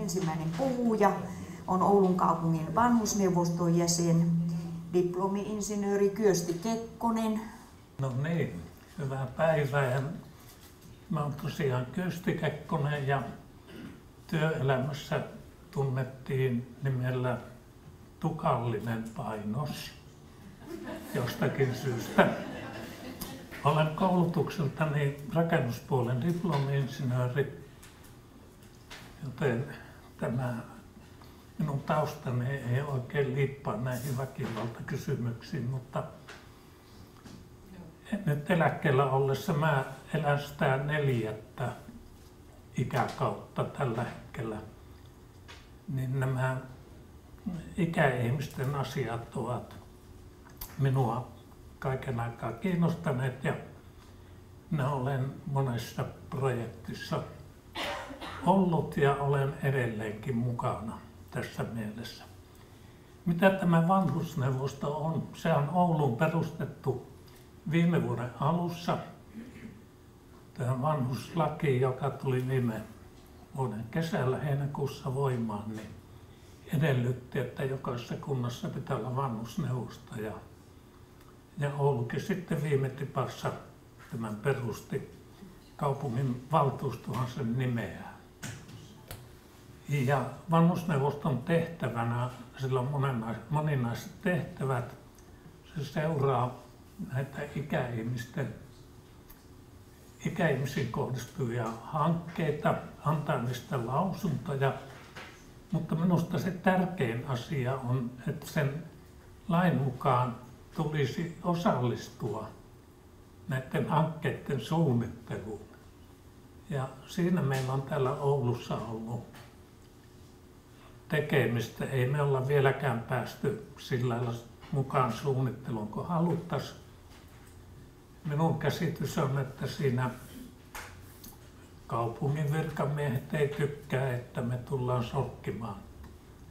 Ensimmäinen puhuja on Oulun kaupungin vanhusneuvoston jäsen, diplomi-insinööri Kyösti Kekkonen. No niin, hyvää päivää. Mä oon tosiaan Kyösti Kekkonen ja työelämässä tunnettiin nimellä Tukallinen painos jostakin syystä. Olen koulutukseltani rakennuspuolen diplomi-insinööri, joten tämä minun taustani ei oikein liippaa näihin väkivaltakysymyksiin, mutta nyt eläkkeellä ollessa mä elän sitä 4. ikäkautta tällä hetkellä, niin nämä ikäihmisten asiat ovat minua kaiken aikaa kiinnostaneet ja minä olen monessa projektissa ollut ja olen edelleenkin mukana tässä mielessä. Mitä tämä vanhusneuvosto on? Se on Ouluun perustettu viime vuoden alussa. Tämä vanhuslaki, joka tuli viime vuoden kesällä heinäkuussa voimaan, niin edellytti, että jokaisessa kunnassa pitää olla vanhusneuvosto. Ja Oulukin sitten viime tipassa tämän perusti. Kaupungin valtuustohan sen nimeää. Ja vanhusneuvoston tehtävänä, sillä on moninaiset tehtävät, se seuraa näitä ikäihmisiin kohdistuvia hankkeita, antaa niistä lausuntoja, mutta minusta se tärkein asia on, että sen lain mukaan tulisi osallistua näiden hankkeiden suunnitteluun. Ja siinä meillä on täällä Oulussa ollut tekemistä. Ei me olla vieläkään päästy sillä lailla mukaan suunnitteluun kuin haluttaisiin. Minun käsitys on, että siinä kaupungin virkamiehet ei tykkää, että me tullaan sorkkimaan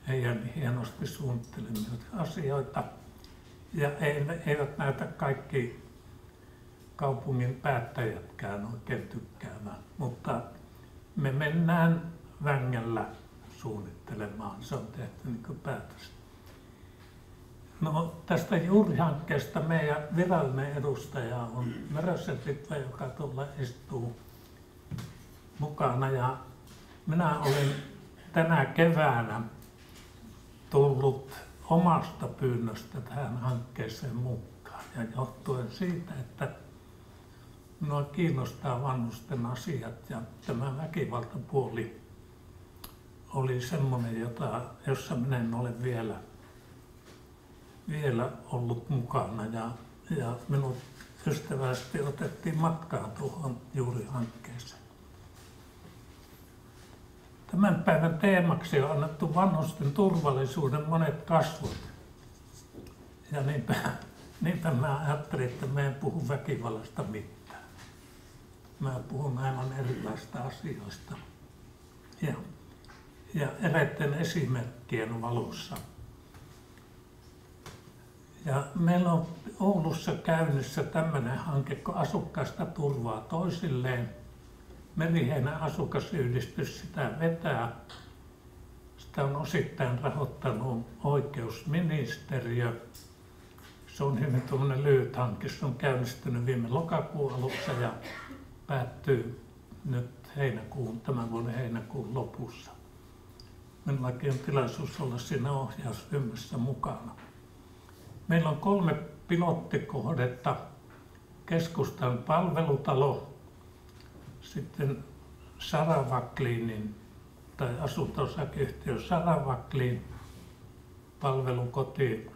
heidän hienosti suunnittelemia asioita. Ja eivät näytä kaikki kaupungin päättäjätkään oikein tykkäävän, mutta me mennään vängällä suunnittelemaan. Se on tehty niin kuin päätös. No, tästä juurihankkeesta meidän virallinen edustaja on Mörösen Ritva, joka tuolla istuu mukana. Ja minä olen tänä keväänä tullut omasta pyynnöstä tähän hankkeeseen mukaan. Ja johtuen siitä, että minua kiinnostaa vanhusten asiat ja tämä väkivaltapuoli oli semmoinen, jossa minä en ole vielä ollut mukana ja minut ystävällisesti otettiin matkaan tuohon juurihankkeeseen. Tämän päivän teemaksi on annettu vanhusten turvallisuuden monet kasvot. Ja niinpä mä ajattelin, että mä en puhu väkivallasta mitään. Mä puhun aivan erilaisista asioista ja eräiden esimerkkien valossa. Ja meillä on Oulussa käynnissä tämmöinen hanke, kun asukkaista turvaa toisilleen. Meriheinän asukasyhdistys sitä vetää. Sitä on osittain rahoittanut oikeusministeriö. Se on hyvin tuommoinen lyhyt hanke. Se on käynnistynyt viime lokakuun alussa ja päättyy nyt tämän vuoden heinäkuun lopussa. Minullakin on tilaisuus olla siinä ohjausryhmässä mukana. Meillä on 3 pilottikohdetta. Keskustan palvelutalo, sitten Saravakliinin tai asunto-osakeyhtiö Saravakliin palvelukoti.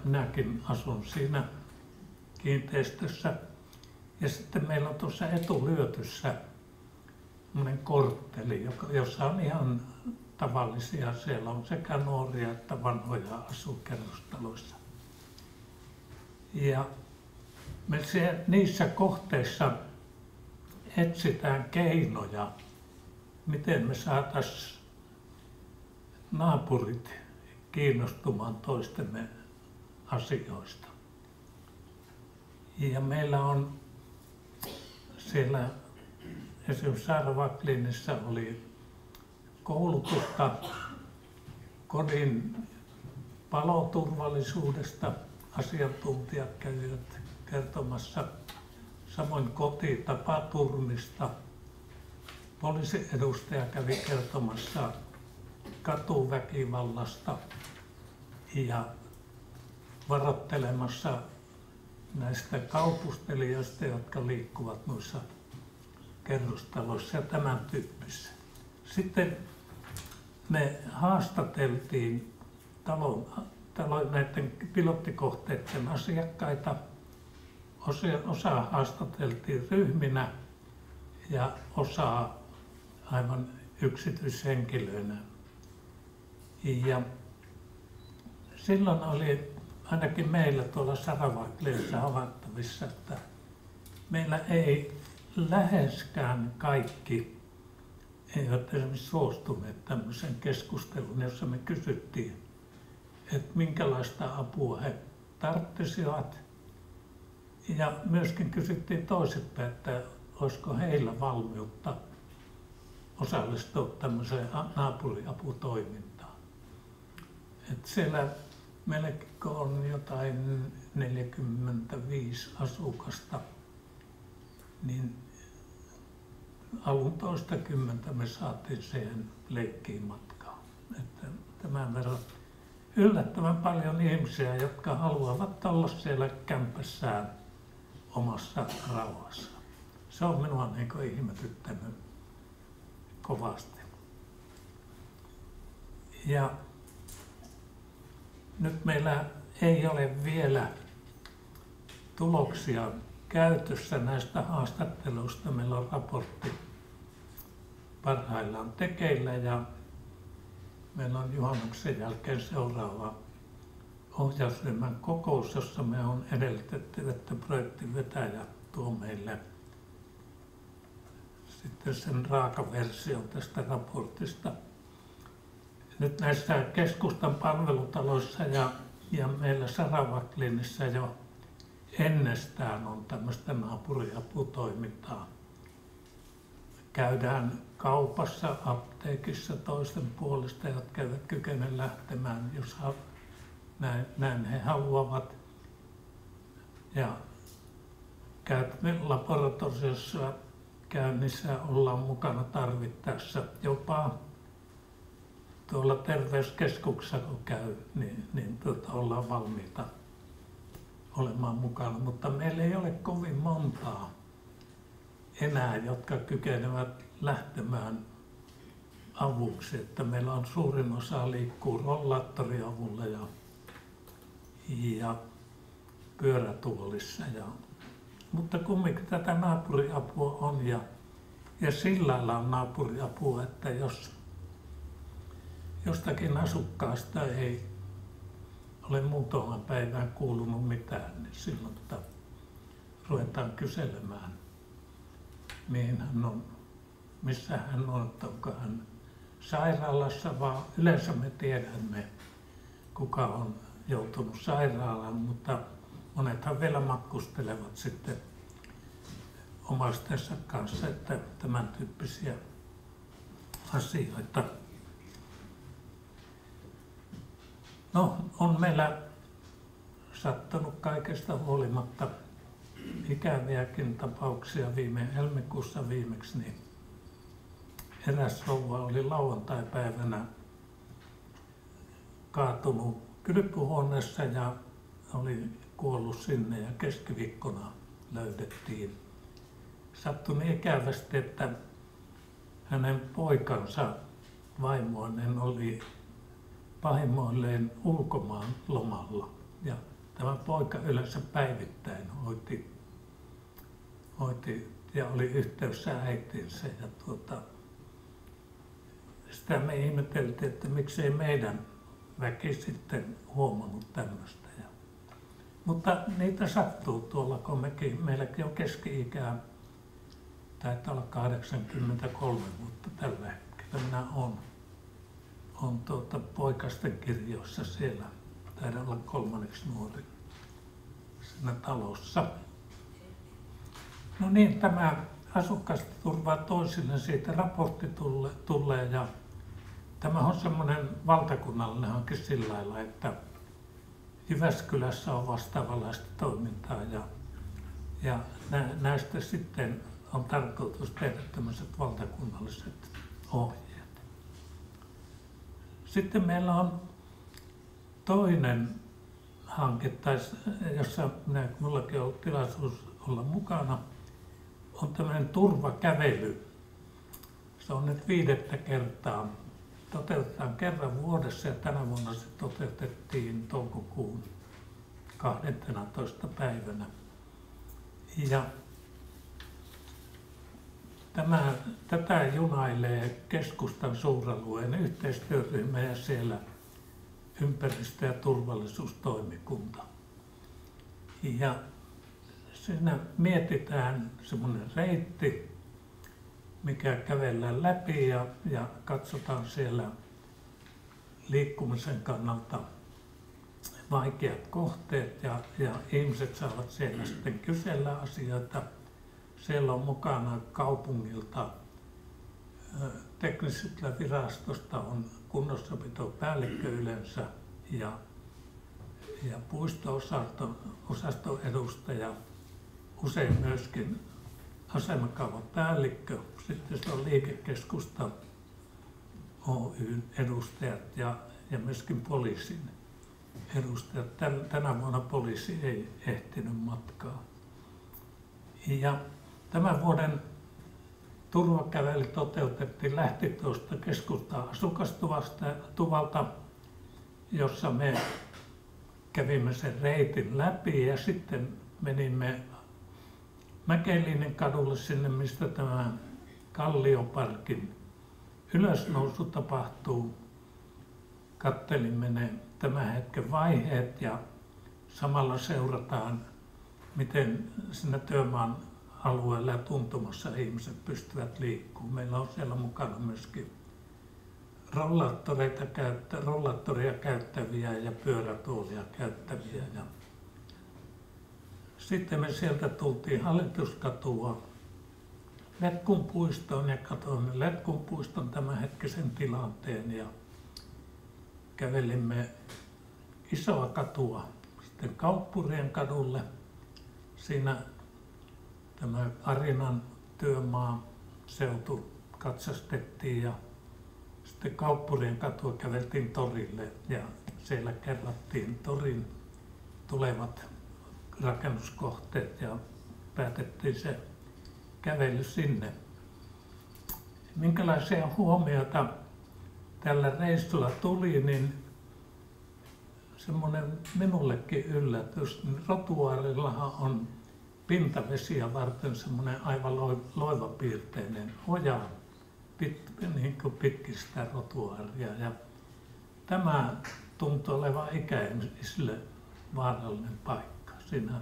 Minäkin asun siinä kiinteistössä. Ja sitten meillä on tuossa Etulyötyssä kortteli, jossa on ihan tavallisia. Siellä on sekä nuoria että vanhoja asukerrostaloissa. Ja me niissä kohteissa etsitään keinoja, miten me saataisiin naapurit kiinnostumaan toistemme asioista. Ja meillä on siellä esimerkiksi Saravakliinissa oli koulutusta kodin paloturvallisuudesta. Asiantuntijat kävivät kertomassa, samoin kotitapaturmista. Poliisiedustaja kävi kertomassa katuväkivallasta ja varoittelemassa näistä kaupustelijoista, jotka liikkuvat noissa kerrostaloissa ja tämän tyyppisissä. Sitten me haastateltiin näiden pilottikohteiden asiakkaita. Osa haastateltiin ryhminä ja osa aivan yksityishenkilöinä. Ja silloin oli ainakin meillä tuolla Saravakliassa havaittavissa, että meillä ei läheskään kaikki eivät esimerkiksi suostuneet tämmöiseen keskusteluun, jossa me kysyttiin, että minkälaista apua he tarvitsisivat. Ja myöskin kysyttiin toisinpäin, että olisiko heillä valmiutta osallistua tämmöiseen naapuriaputoimintaan. Että siellä meilläkin on jotain 45 asukasta, niin alun toistakymmentä me saatiin siihen leikkiin matkaan. Että tämän verran yllättävän paljon ihmisiä, jotka haluavat olla siellä kämpässään omassa rauhassa. Se on minua ihmetyttänyt kovasti. Ja nyt meillä ei ole vielä tuloksia käytössä näistä haastatteluista. Meillä on raportti parhaillaan tekeillä ja meillä on juhannuksen jälkeen seuraava ohjausryhmän kokous, jossa me on edellytetty, että projektin vetäjä tuo meille sitten sen raakaversion tästä raportista. Nyt näissä keskustan palvelutaloissa ja meillä Saravaklinissa jo ennestään on tämmöistä naapuriaputoimintaa. Käydään kaupassa, apteekissa toisten puolesta, jotka eivät kykene lähtemään, jos näin he haluavat. Ja laboratoriossa käynnissä ollaan mukana tarvittaessa. Jopa tuolla terveyskeskuksessa kun käy, niin ollaan valmiita olemaan mukana. Mutta meillä ei ole kovin montaa enää, jotka kykenevät lähtemään avuksi. Että meillä on suurin osa liikkuu rollaattoriavulla ja pyörätuolissa. Mutta kumminkin tätä naapuriapua on ja sillä lailla on naapuriapua, että jos jostakin asukkaasta ei ole muutaman päivän kuulunut mitään, niin silloin ruvetaan kyselemään, mihin hän on, missä hän on, että onko hän sairaalassa, vaan yleensä me tiedämme, kuka on joutunut sairaalaan, mutta monethan vielä matkustelevat sitten omaistensa kanssa, että tämän tyyppisiä asioita. No, on meillä sattunut kaikesta huolimatta ikäviäkin tapauksia. Viime helmikuussa viimeksi niin eräs rouva oli lauantai-päivänä kaatunut kylpyhuoneessa ja oli kuollut sinne ja keskiviikkona löydettiin. Sattui niin ikävästi, että hänen poikansa vaimoinen oli pahimmoilleen ulkomaan lomalla. Ja tämä poika yleensä päivittäin hoiti ja oli yhteydessä äitiinsä. Ja sitä me ihmeteltiin, että miksei meidän väki sitten huomannut tämmöistä. Mutta niitä sattuu tuolla, kun meilläkin on keski-ikää, taitaa olla 83 vuotta tällä hetkellä. Minä olen poikasten kirjoissa siellä, taidan olla 3. nuori siinä talossa. No niin, tämä asukasta turvaa toisille, siitä raportti tulee ja tämä on semmoinen valtakunnallinen hanke sillä lailla, että Jyväskylässä on vastaavanlaista toimintaa ja näistä sitten on tarkoitus tehdä tämmöiset valtakunnalliset ohjeet. Sitten meillä on toinen hanke, jossa minullakin on ollut tilaisuus olla mukana, on tämmöinen turvakävely. Se on nyt 5. kertaa. Toteutetaan kerran vuodessa ja tänä vuonna se toteutettiin toukokuun 12. päivänä. Ja tätä junailee keskustan suuralueen yhteistyöryhmä ja siellä ympäristö- ja turvallisuustoimikunta. Ja siinä mietitään semmoinen reitti, mikä kävellään läpi ja katsotaan siellä liikkumisen kannalta vaikeat kohteet ja ihmiset saavat siellä sitten kysellä asioita. Siellä on mukana kaupungilta, teknisestä virastosta on kunnossapitopäällikkö yleensä ja puisto-osaston edustaja, usein myöskin asemakaavan päällikkö, sitten se on liikekeskusta Oyn edustajat ja myöskin poliisin edustajat. Tänä vuonna poliisi ei ehtinyt matkaa. Ja tämän vuoden turvakävely lähti tuosta keskustan asukastuvalta, jossa me kävimme sen reitin läpi ja sitten menimme Mäkelinen kadulle sinne, mistä tämä Kallioparkin ylösnousu tapahtuu. Kattelimme ne tämän hetken vaiheet ja samalla seurataan, miten siinä työmaan alueella ja tuntumassa ihmiset pystyvät liikkumaan. Meillä on siellä mukana myöskin rollaattoria käyttäviä ja pyörätuolia käyttäviä. Ja sitten me sieltä tultiin Hallituskatua Letkun puistoon ja katsoimme Letkun puiston tämänhetkisen tilanteen ja kävelimme isoa katua sitten Kauppurien kadulle. Siinä tämä Arinan työmaa seutu katsastettiin ja sitten Kauppurien katua käveltiin torille ja siellä kerrattiin torin tulevat rakennuskohteet ja päätettiin se kävely sinne. Minkälaisia huomioita tällä reissulla tuli, niin semmoinen minullekin yllätys. Rotuaarillahan on pintavesiä varten semmoinen aivan loivapiirteinen oja niin kuin pitkin sitä rotuaaria. Ja tämä tuntuu olevan ikäihmisille vaarallinen paikka. Siinä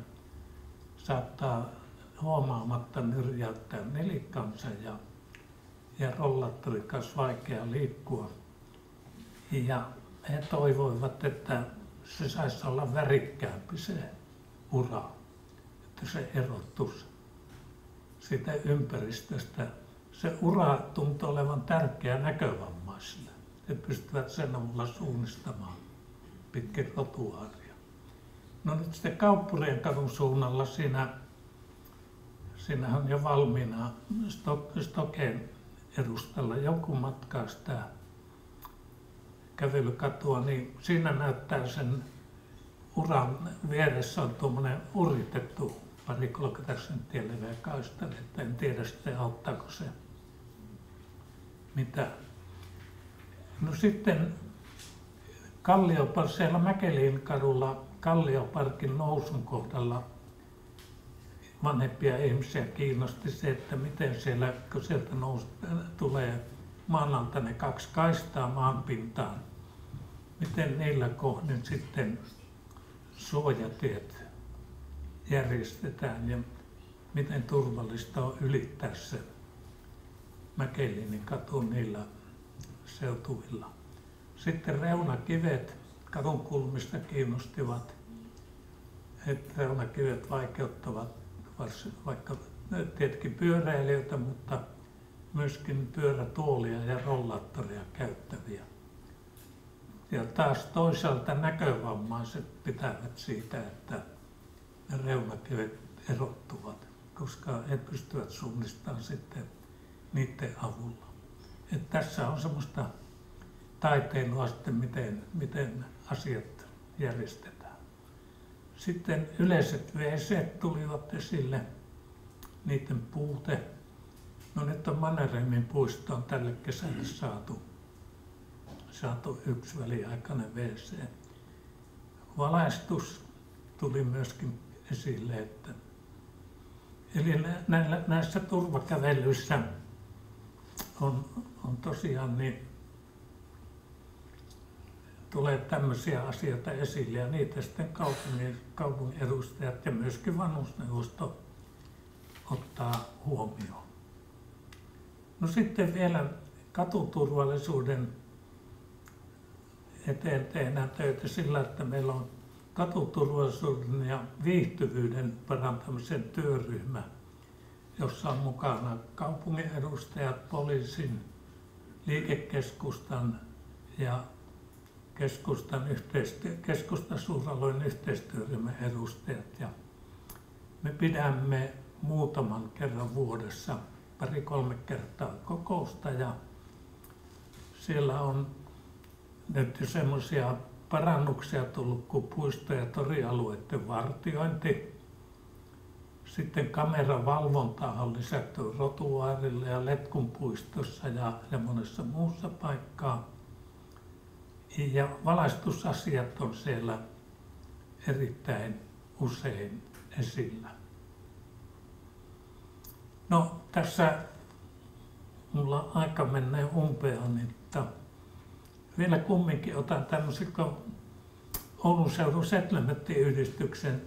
saattaa huomaamatta nyrjäyttää nelikkansa ja rollaattorin kanssa vaikea liikkua. Ja he toivoivat, että se saisi olla värikkäämpi se ura, että se erottuisi siitä ympäristöstä. Se ura tuntuu olevan tärkeä näkövammaisille. He pystyvät sen avulla suunnistamaan pitkin rotuaaria. No nyt sitten Kauppurien kadun suunnalla siinä on jo valmiina Stoken edustalla jonkun matkaa sitä kävelykatua, niin siinä näyttää sen uran vieressä on tuommoinen uritettu 20-30 senttiä leveä kaistale, että en tiedä sitten auttaako se mitä. No sitten siellä Mäkelin kadulla Kallioparkin nousun kohdalla vanhempia ihmisiä kiinnosti se, että miten siellä, kun sieltä tulee maan alta ne 2 kaistaa maanpintaan, miten niillä kohdin sitten suojatiet järjestetään ja miten turvallista on ylittää se Mäkelinin katu niillä seutuvilla. Sitten reunakivet kadun kulmista kiinnostivat, että reunakivet vaikeuttavat vaikka tietenkin pyöräilijöitä, mutta myöskin pyörätuolia ja rollaattoria käyttäviä. Ja taas toisaalta näkövammaiset pitävät siitä, että ne reunakivet erottuvat, koska he pystyvät suunnistamaan sitten niiden avulla. Että tässä on semmoista taiteilua sitten, miten asiat järjestetään. Sitten yleiset WC tulivat esille, niiden puute. No nyt on Mannerheimin puistoon tälle kesälle saatu yksi väliaikainen WC. Valaistus tuli myöskin esille, eli näissä turvakävelyissä on tosiaan niin, tulee tämmöisiä asioita esille ja niitä sitten kaupungin edustajat ja myöskin vanhusneuvosto ottaa huomioon. No sitten vielä katuturvallisuuden eteen tehdään töitä sillä, että meillä on katuturvallisuuden ja viihtyvyyden parantamisen työryhmä, jossa on mukana kaupungin edustajat, poliisin, liikekeskustan ja keskustan suuralueen yhteistyöryhmän edustajat. Ja me pidämme muutaman kerran vuodessa, 2-3 kertaa kokousta ja siellä on nyt semmoisia parannuksia tullut kuin puisto- ja torialueiden vartiointi. Sitten kameravalvontaa on lisätty Rotuaarille ja Letkun puistossa ja monessa muussa paikkaa. Ja valaistusasiat on siellä erittäin usein esillä. No tässä mulla aika menee umpeaan, että vielä kumminkin otan tämmöisen Oulun seudun Settlementti-yhdistyksen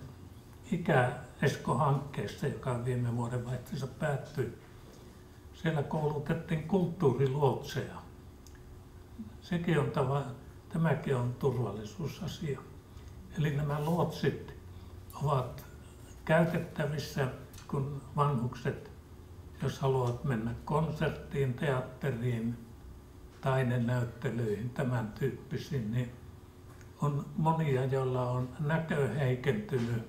Ikä-Esko-hankkeessa, joka viime vuoden vaihteessa päättyi. Siellä koulutettiin kulttuuriluotseja. Tämäkin on turvallisuusasia. Eli nämä luotsit ovat käytettävissä, kun vanhukset, jos haluavat mennä konserttiin, teatteriin, taidenäyttelyihin, tämän tyyppisiin, niin on monia, joilla on näkö heikentynyt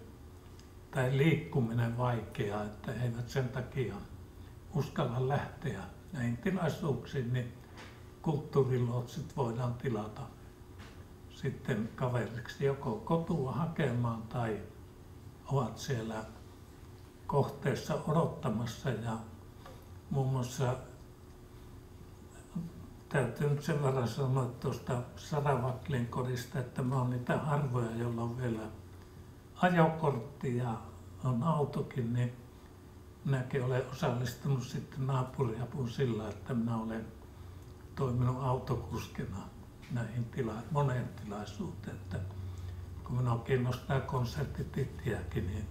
tai liikkuminen vaikeaa, että he eivät sen takia uskalla lähteä näihin tilaisuuksiin, niin kulttuuriluotsit voidaan tilata sitten kaveriksi joko kotua hakemaan tai ovat siellä kohteessa odottamassa. Ja muun muassa täytyy nyt sen verran sanoa tuosta Saravaklin kodista, että mä oon niitä harvoja, joilla on vielä ajokortti ja on autokin, niin minäkin olen osallistunut sitten naapuriapuun sillä, että minä olen toiminut autokuskina näihin moneen tilaisuuteen, että kun minua kiinnostaa konserttitittiäkin, niin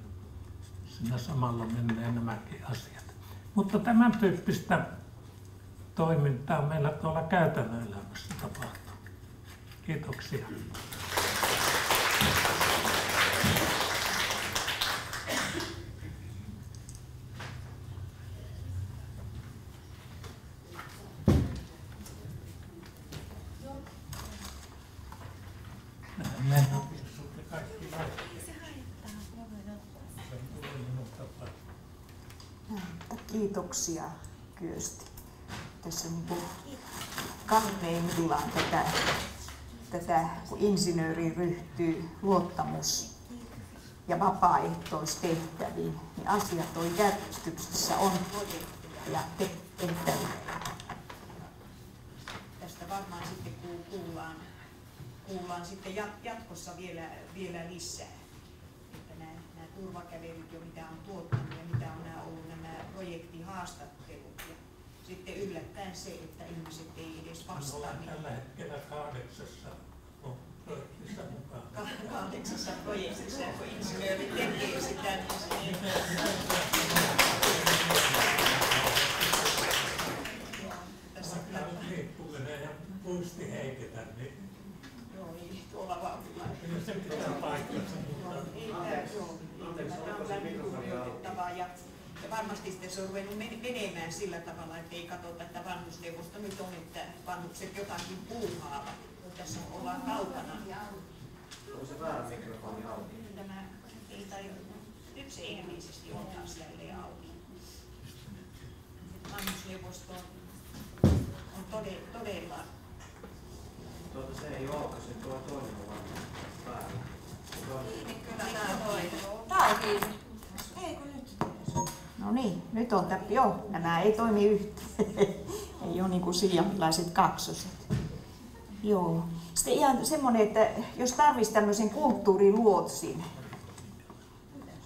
siinä samalla menee nämäkin asiat. Mutta tämän tyyppistä toimintaa meillä tuolla käytännön elämässä tapahtuu. Kiitoksia. Kiitoksia Kyösti. Tässä karmeimmillaan tätä, kun insinööri ryhtyy luottamus- ja vapaaehtoistehtäviin, niin asiat on järjestyksessä, on ja tehtäviä. Tästä varmaan sitten kuullaan sitten jatkossa vielä lisää. Että nämä turvakävelyt jo mitä on tuottanut ja mitä on ollut nämä projektihaastattelut. Ja sitten yllättäen se, että ihmiset ei edes vastaa. Ollaan tällä hetkellä 8 projektissa mukaan. 8 projektissa, kun insinööri tekee sitä, niin tässä liikkuminen ja muisti heiketä, niin tuolla vauhdilla. se pitää paikkansa. Tämä on lämmin kunnioitettavaa ja Ja varmasti sitten se on ruvennut menemään sillä tavalla, että ei katsota, että vanhusneuvosto nyt on, että vanhukset jotakin puuhaavat. Tässä ollaan kaukana. On se väärä mikrofoni auki? Tämä ei tajua. Nyt se ilmeisesti on taas jälleen auki. Vanhusneuvosto on todella... Se ei ole, se tuo toinen vaan päällä. Tää on kiinni. Ei kun nyt. No niin, nyt on joo, nämä ei toimi yhteen. Ei ole niin kuin siiamilaiset kaksoset. Joo. Sitten ihan semmoinen, että jos tarvitsisi tämmöisen kulttuuriluotsin,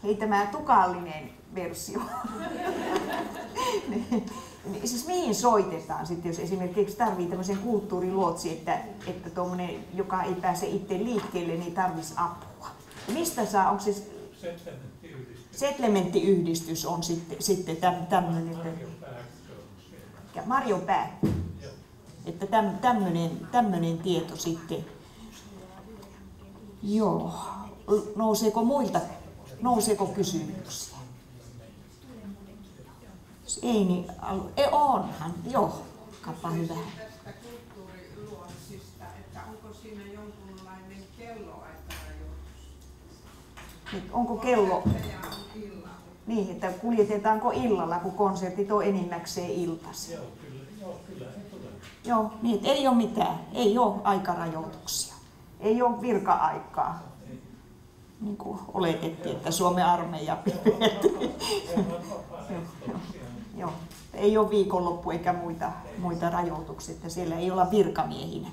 ei tämä tukallinen versio, niin siis mihin soitetaan sitten, jos esimerkiksi tarvitsee tämmöisen kulttuuriluotsin, että tuommoinen, joka ei pääse itse liikkeelle, niin tarvitsisi apua. Ja mistä saa, onko se Setlementtiyhdistys on sitten tämmöinen. Ja Marjo Pää. Että tämmöinen tieto sitten. Joo. Nouseeko kysymyksiä? Ei niin, onhan. Joo, kappa hyvä. Tästä kulttuuriluotsista, että onko siinä jonkunlainen kelloaikarajoitus? Onko kello? Illalla. Niin, että kuljetetaanko illalla, kun konsertit on enimmäkseen iltaisin. Joo, kyllä he tulee. Joo, niin että ei ole mitään, ei ole aikarajoituksia, ei ole virka-aikaa. Niin kuin oletettiin, että Suomen armeija Joo, ei ole viikonloppu eikä muita rajoituksia, että siellä ei olla virkamiehinä.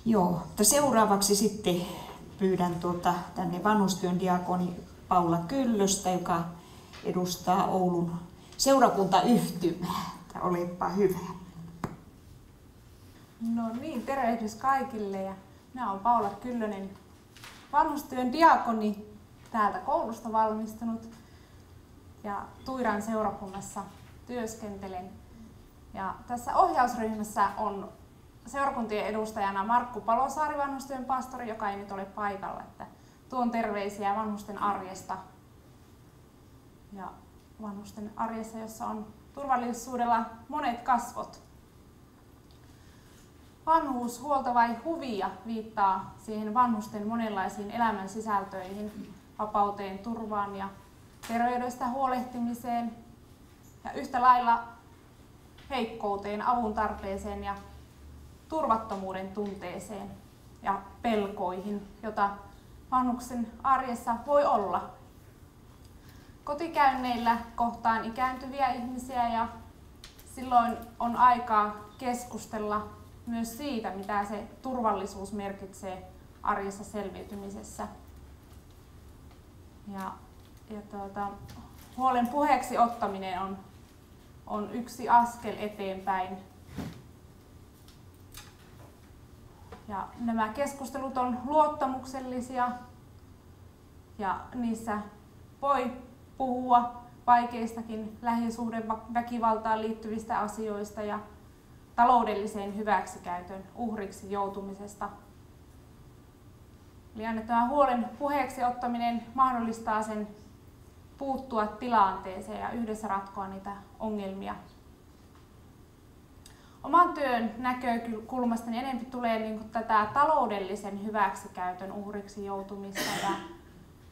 Joo, mutta seuraavaksi sitten pyydän tänne vanhustyön diakoni Paula Kyllöstä, joka edustaa Oulun seurakuntayhtymää. Olepa hyvä. No niin, tervehdys kaikille. Ja minä olen Paula Kyllönen, vanhustyön diakoni, täältä koulusta valmistunut ja Tuiran seurakunnassa työskentelen. Ja tässä ohjausryhmässä on seurakuntien edustajana Markku Palosaari, vanhustyön pastori, joka ei nyt ole paikalla. Että tuon terveisiä vanhusten arjesta. Ja vanhusten arjessa, jossa on turvallisuudella monet kasvot. Vanhuus, huolto vai huvia viittaa siihen vanhusten monenlaisiin elämän sisältöihin, vapauteen, turvaan ja terveydestä huolehtimiseen ja yhtä lailla heikkouteen, avun tarpeeseen ja turvattomuuden tunteeseen ja pelkoihin, jota vanhuksen arjessa voi olla. Kotikäynneillä kohtaan ikääntyviä ihmisiä ja silloin on aikaa keskustella myös siitä, mitä se turvallisuus merkitsee arjessa selviytymisessä. Huolen puheeksi ottaminen on yksi askel eteenpäin. Ja nämä keskustelut on luottamuksellisia ja niissä voi puhua vaikeistakin lähisuhdeväkivaltaan liittyvistä asioista ja taloudelliseen hyväksikäytön uhriksi joutumisesta. Eli tämä huolen puheeksi ottaminen mahdollistaa sen puuttua tilanteeseen ja yhdessä ratkoa niitä ongelmia. Oman työn näkökulmasta niin enemmän tulee niin kuin tätä taloudellisen hyväksikäytön uhriksi joutumista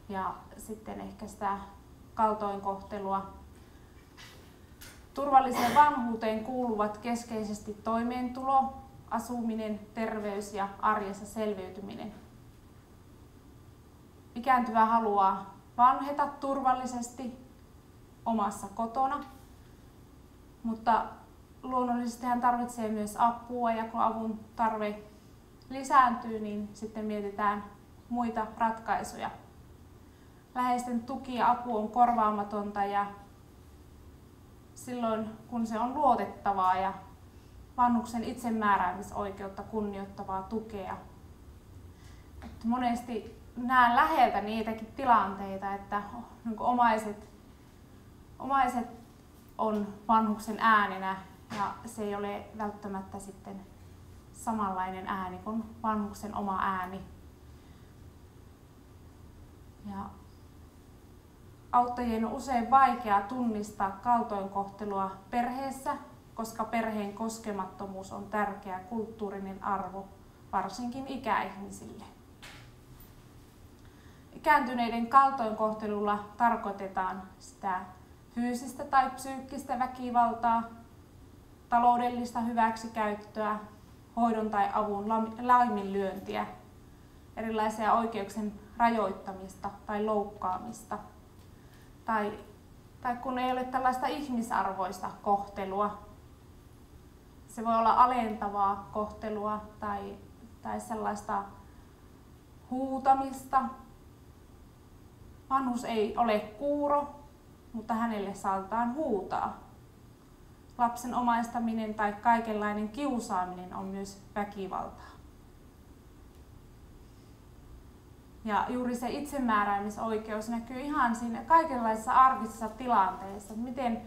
ja sitten ehkä sitä kaltoinkohtelua. Turvalliseen vanhuuteen kuuluvat keskeisesti toimeentulo, asuminen, terveys ja arjessa selviytyminen. Ikääntyvä haluaa vanheta turvallisesti omassa kotona, mutta luonnollisesti hän tarvitsee myös apua ja kun avun tarve lisääntyy, niin sitten mietitään muita ratkaisuja. Läheisten tuki ja apu on korvaamatonta ja silloin kun se on luotettavaa ja vanhuksen itsemääräämisoikeutta kunnioittavaa tukea. Että monesti näen läheltä niitäkin tilanteita, että niin omaiset on vanhuksen äänenä ja se ei ole välttämättä sitten samanlainen ääni kuin vanhuksen oma ääni. Ja auttajien on usein vaikea tunnistaa kaltoinkohtelua perheessä, koska perheen koskemattomuus on tärkeä kulttuurinen arvo, varsinkin ikäihmisille. Ikääntyneiden kaltoinkohtelulla tarkoitetaan sitä fyysistä tai psyykkistä väkivaltaa, taloudellista hyväksikäyttöä, hoidon tai avun laiminlyöntiä, erilaisia oikeuksien rajoittamista tai loukkaamista, tai kun ei ole tällaista ihmisarvoista kohtelua. Se voi olla alentavaa kohtelua tai sellaista huutamista. Vanhus ei ole kuuro, mutta hänelle saatetaan huutaa. Lapsen omaistaminen tai kaikenlainen kiusaaminen on myös väkivaltaa. Ja juuri se itsemääräämisoikeus näkyy ihan siinä kaikenlaisissa arkisissa tilanteissa. Miten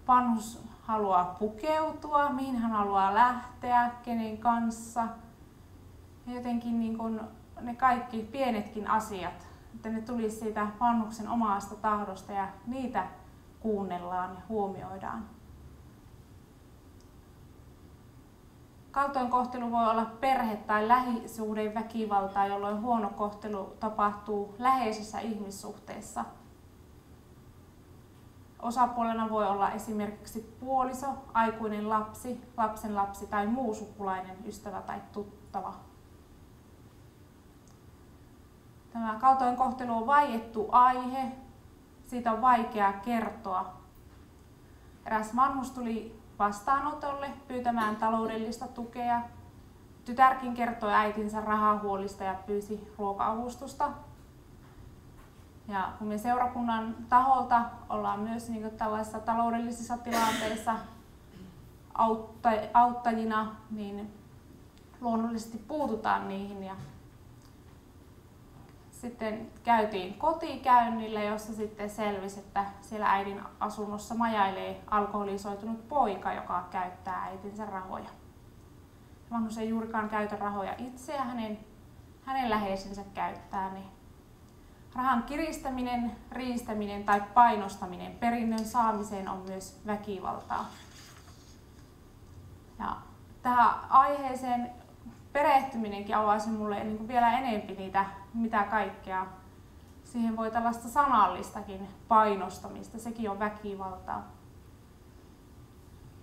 vanhus haluaa pukeutua, mihin hän haluaa lähteä, kenen kanssa. Ja jotenkin niin kuin ne kaikki pienetkin asiat, että ne tulisi siitä vanhuksen omasta tahdosta ja niitä kuunnellaan ja huomioidaan. Kaltoinkohtelu voi olla perhe- tai lähisuhdeväkivaltaa, jolloin huono kohtelu tapahtuu läheisessä ihmissuhteessa. Osapuolena voi olla esimerkiksi puoliso, aikuinen lapsi, lapsenlapsi tai muu sukulainen, ystävä tai tuttava. Tämä kaltoinkohtelu on vaiettu aihe, siitä on vaikea kertoa. Eräs vanhus tuli vastaanotolle pyytämään taloudellista tukea. Tytärkin kertoi äitinsä rahahuolista ja pyysi ruoka-avustusta. Ja kun me seurakunnan taholta ollaan myös niin kuin tällaisissa taloudellisissa tilanteissa auttajina, niin luonnollisesti puututaan niihin. Ja sitten käytiin kotikäynnillä, jossa sitten selvisi, että siellä äidin asunnossa majailee alkoholisoitunut poika, joka käyttää äitinsä rahoja. Vanhus ei juurikaan käytä rahoja itse ja hänen läheisensä käyttää ne. Rahan kiristäminen, riistäminen tai painostaminen perinnön saamiseen on myös väkivaltaa. Ja tähän aiheeseen perehtyminenkin avasi mulle niin kuin vielä enemmän niitä, mitä kaikkea. Siihen voi tällaista sanallistakin painostamista, sekin on väkivaltaa.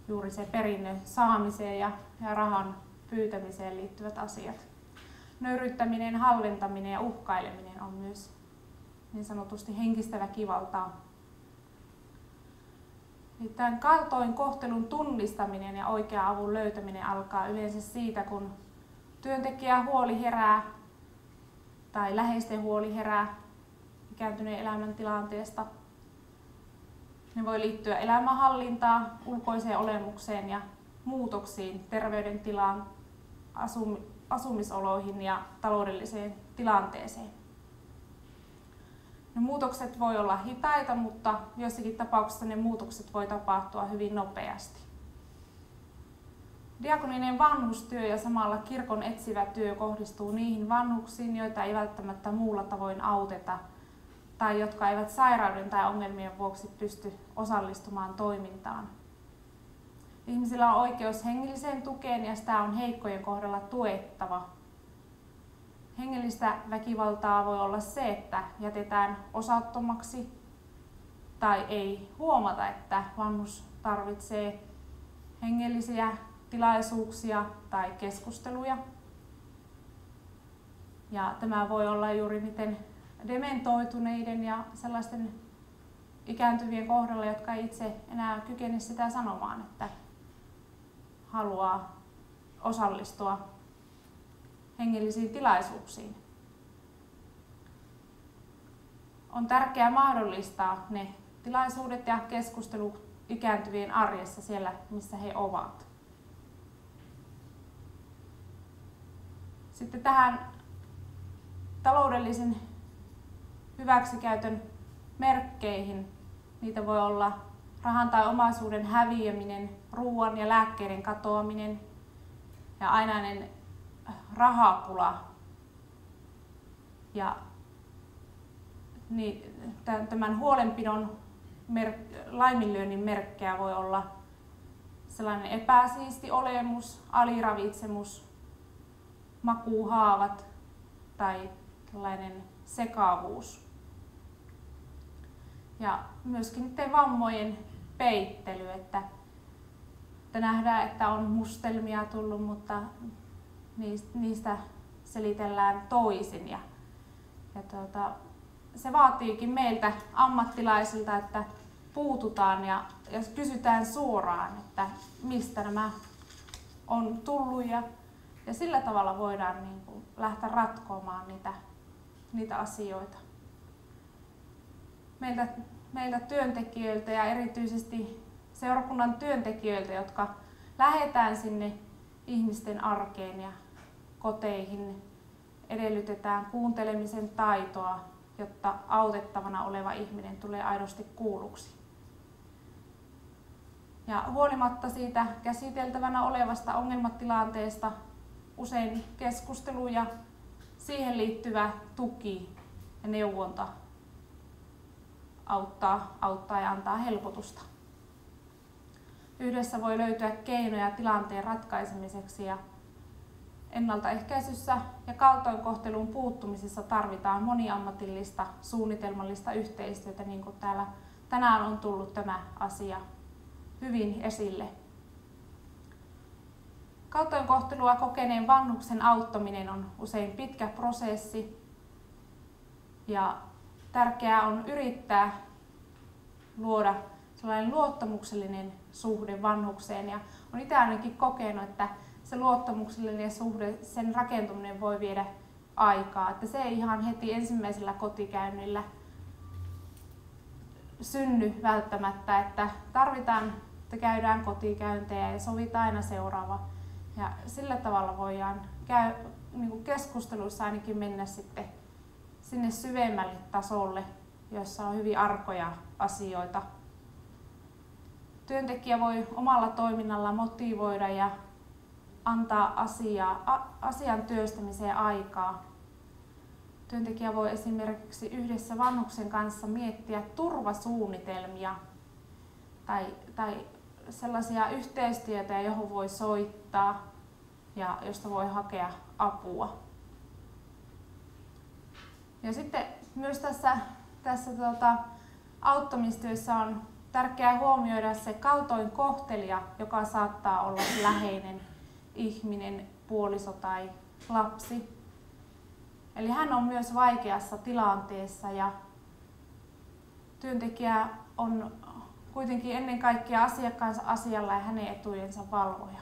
Juuri se perinnön saamiseen ja rahan pyytämiseen liittyvät asiat. Nöyryttäminen, halventaminen ja uhkaileminen on myös niin sanotusti henkistä väkivaltaa. Tämän kaltoinkohtelun tunnistaminen ja oikea avun löytäminen alkaa yleensä siitä, kun työntekijän huoli herää tai läheisten huoli herää ikääntyneen elämäntilanteesta. Ne voi liittyä elämänhallintaan, ulkoiseen olemukseen ja muutoksiin terveydentilaan, asumisoloihin ja taloudelliseen tilanteeseen. Ne muutokset voi olla hitaita, mutta joissakin tapauksissa ne muutokset voi tapahtua hyvin nopeasti. Diakoninen vanhustyö ja samalla kirkon etsivä työ kohdistuu niihin vanhuksiin, joita ei välttämättä muulla tavoin auteta tai jotka eivät sairauden tai ongelmien vuoksi pysty osallistumaan toimintaan. Ihmisillä on oikeus hengelliseen tukeen ja sitä on heikkojen kohdalla tuettava. Hengellistä väkivaltaa voi olla se, että jätetään osattomaksi tai ei huomata, että vanhus tarvitsee hengellisiä tilaisuuksia tai keskusteluja. Ja tämä voi olla juuri niiden dementoituneiden ja sellaisten ikääntyvien kohdalla, jotka ei itse enää kykene sitä sanomaan, että haluaa osallistua hengellisiin tilaisuuksiin. On tärkeää mahdollistaa ne tilaisuudet ja keskustelut ikääntyvien arjessa siellä, missä he ovat. Sitten tähän taloudellisen hyväksikäytön merkkeihin. Niitä voi olla rahan tai omaisuuden häviäminen, ruoan ja lääkkeiden katoaminen ja ainainen rahapula. Ja tämän huolenpidon laiminlyönnin merkkejä voi olla sellainen epäsiisti olemus, aliravitsemus, makuuhaavat tai tällainen sekavuus. Ja myöskin niiden vammojen peittely, että nähdään, että on mustelmia tullut, mutta niistä selitellään toisin. Ja se vaatiikin meiltä ammattilaisilta, että puututaan ja kysytään suoraan, että mistä nämä on tullut ja sillä tavalla voidaan niin kuin lähteä ratkomaan niitä asioita. Meiltä työntekijöiltä ja erityisesti seurakunnan työntekijöiltä, jotka lähdetään sinne ihmisten arkeen ja koteihin, edellytetään kuuntelemisen taitoa, jotta autettavana oleva ihminen tulee aidosti kuulluksi. Ja huolimatta siitä käsiteltävänä olevasta ongelmatilanteesta, usein keskustelu ja siihen liittyvä tuki ja neuvonta auttaa ja antaa helpotusta. Yhdessä voi löytyä keinoja tilanteen ratkaisemiseksi ja ennaltaehkäisyssä ja kaltoinkohteluun puuttumisessa tarvitaan moniammatillista suunnitelmallista yhteistyötä, niin kuin täällä tänään on tullut tämä asia hyvin esille. Kaltoinkohtelua kokeneen vanhuksen auttaminen on usein pitkä prosessi ja tärkeää on yrittää luoda sellainen luottamuksellinen suhde vanhukseen ja on itse ainakin kokenut, että se luottamuksellinen suhde, sen rakentuminen voi viedä aikaa, että se ei ihan heti ensimmäisellä kotikäynnillä synny välttämättä, että tarvitaan, että käydään kotikäyntejä ja sovitaan aina seuraava. Ja sillä tavalla voidaan niin keskusteluissa ainakin mennä sitten sinne syvemmälle tasolle, jossa on hyvin arkoja asioita. Työntekijä voi omalla toiminnalla motivoida ja antaa asian työstämiseen aikaa. Työntekijä voi esimerkiksi yhdessä vanhuksen kanssa miettiä turvasuunnitelmia tai sellaisia yhteistyötä, johon voi soittaa ja josta voi hakea apua. Ja sitten myös tässä auttamistyössä on tärkeää huomioida se kaltoinkohtelija, joka saattaa olla läheinen ihminen, puoliso tai lapsi. Eli hän on myös vaikeassa tilanteessa ja työntekijä on kuitenkin ennen kaikkea asiakkaansa asialla ja hänen etujensa valvoja.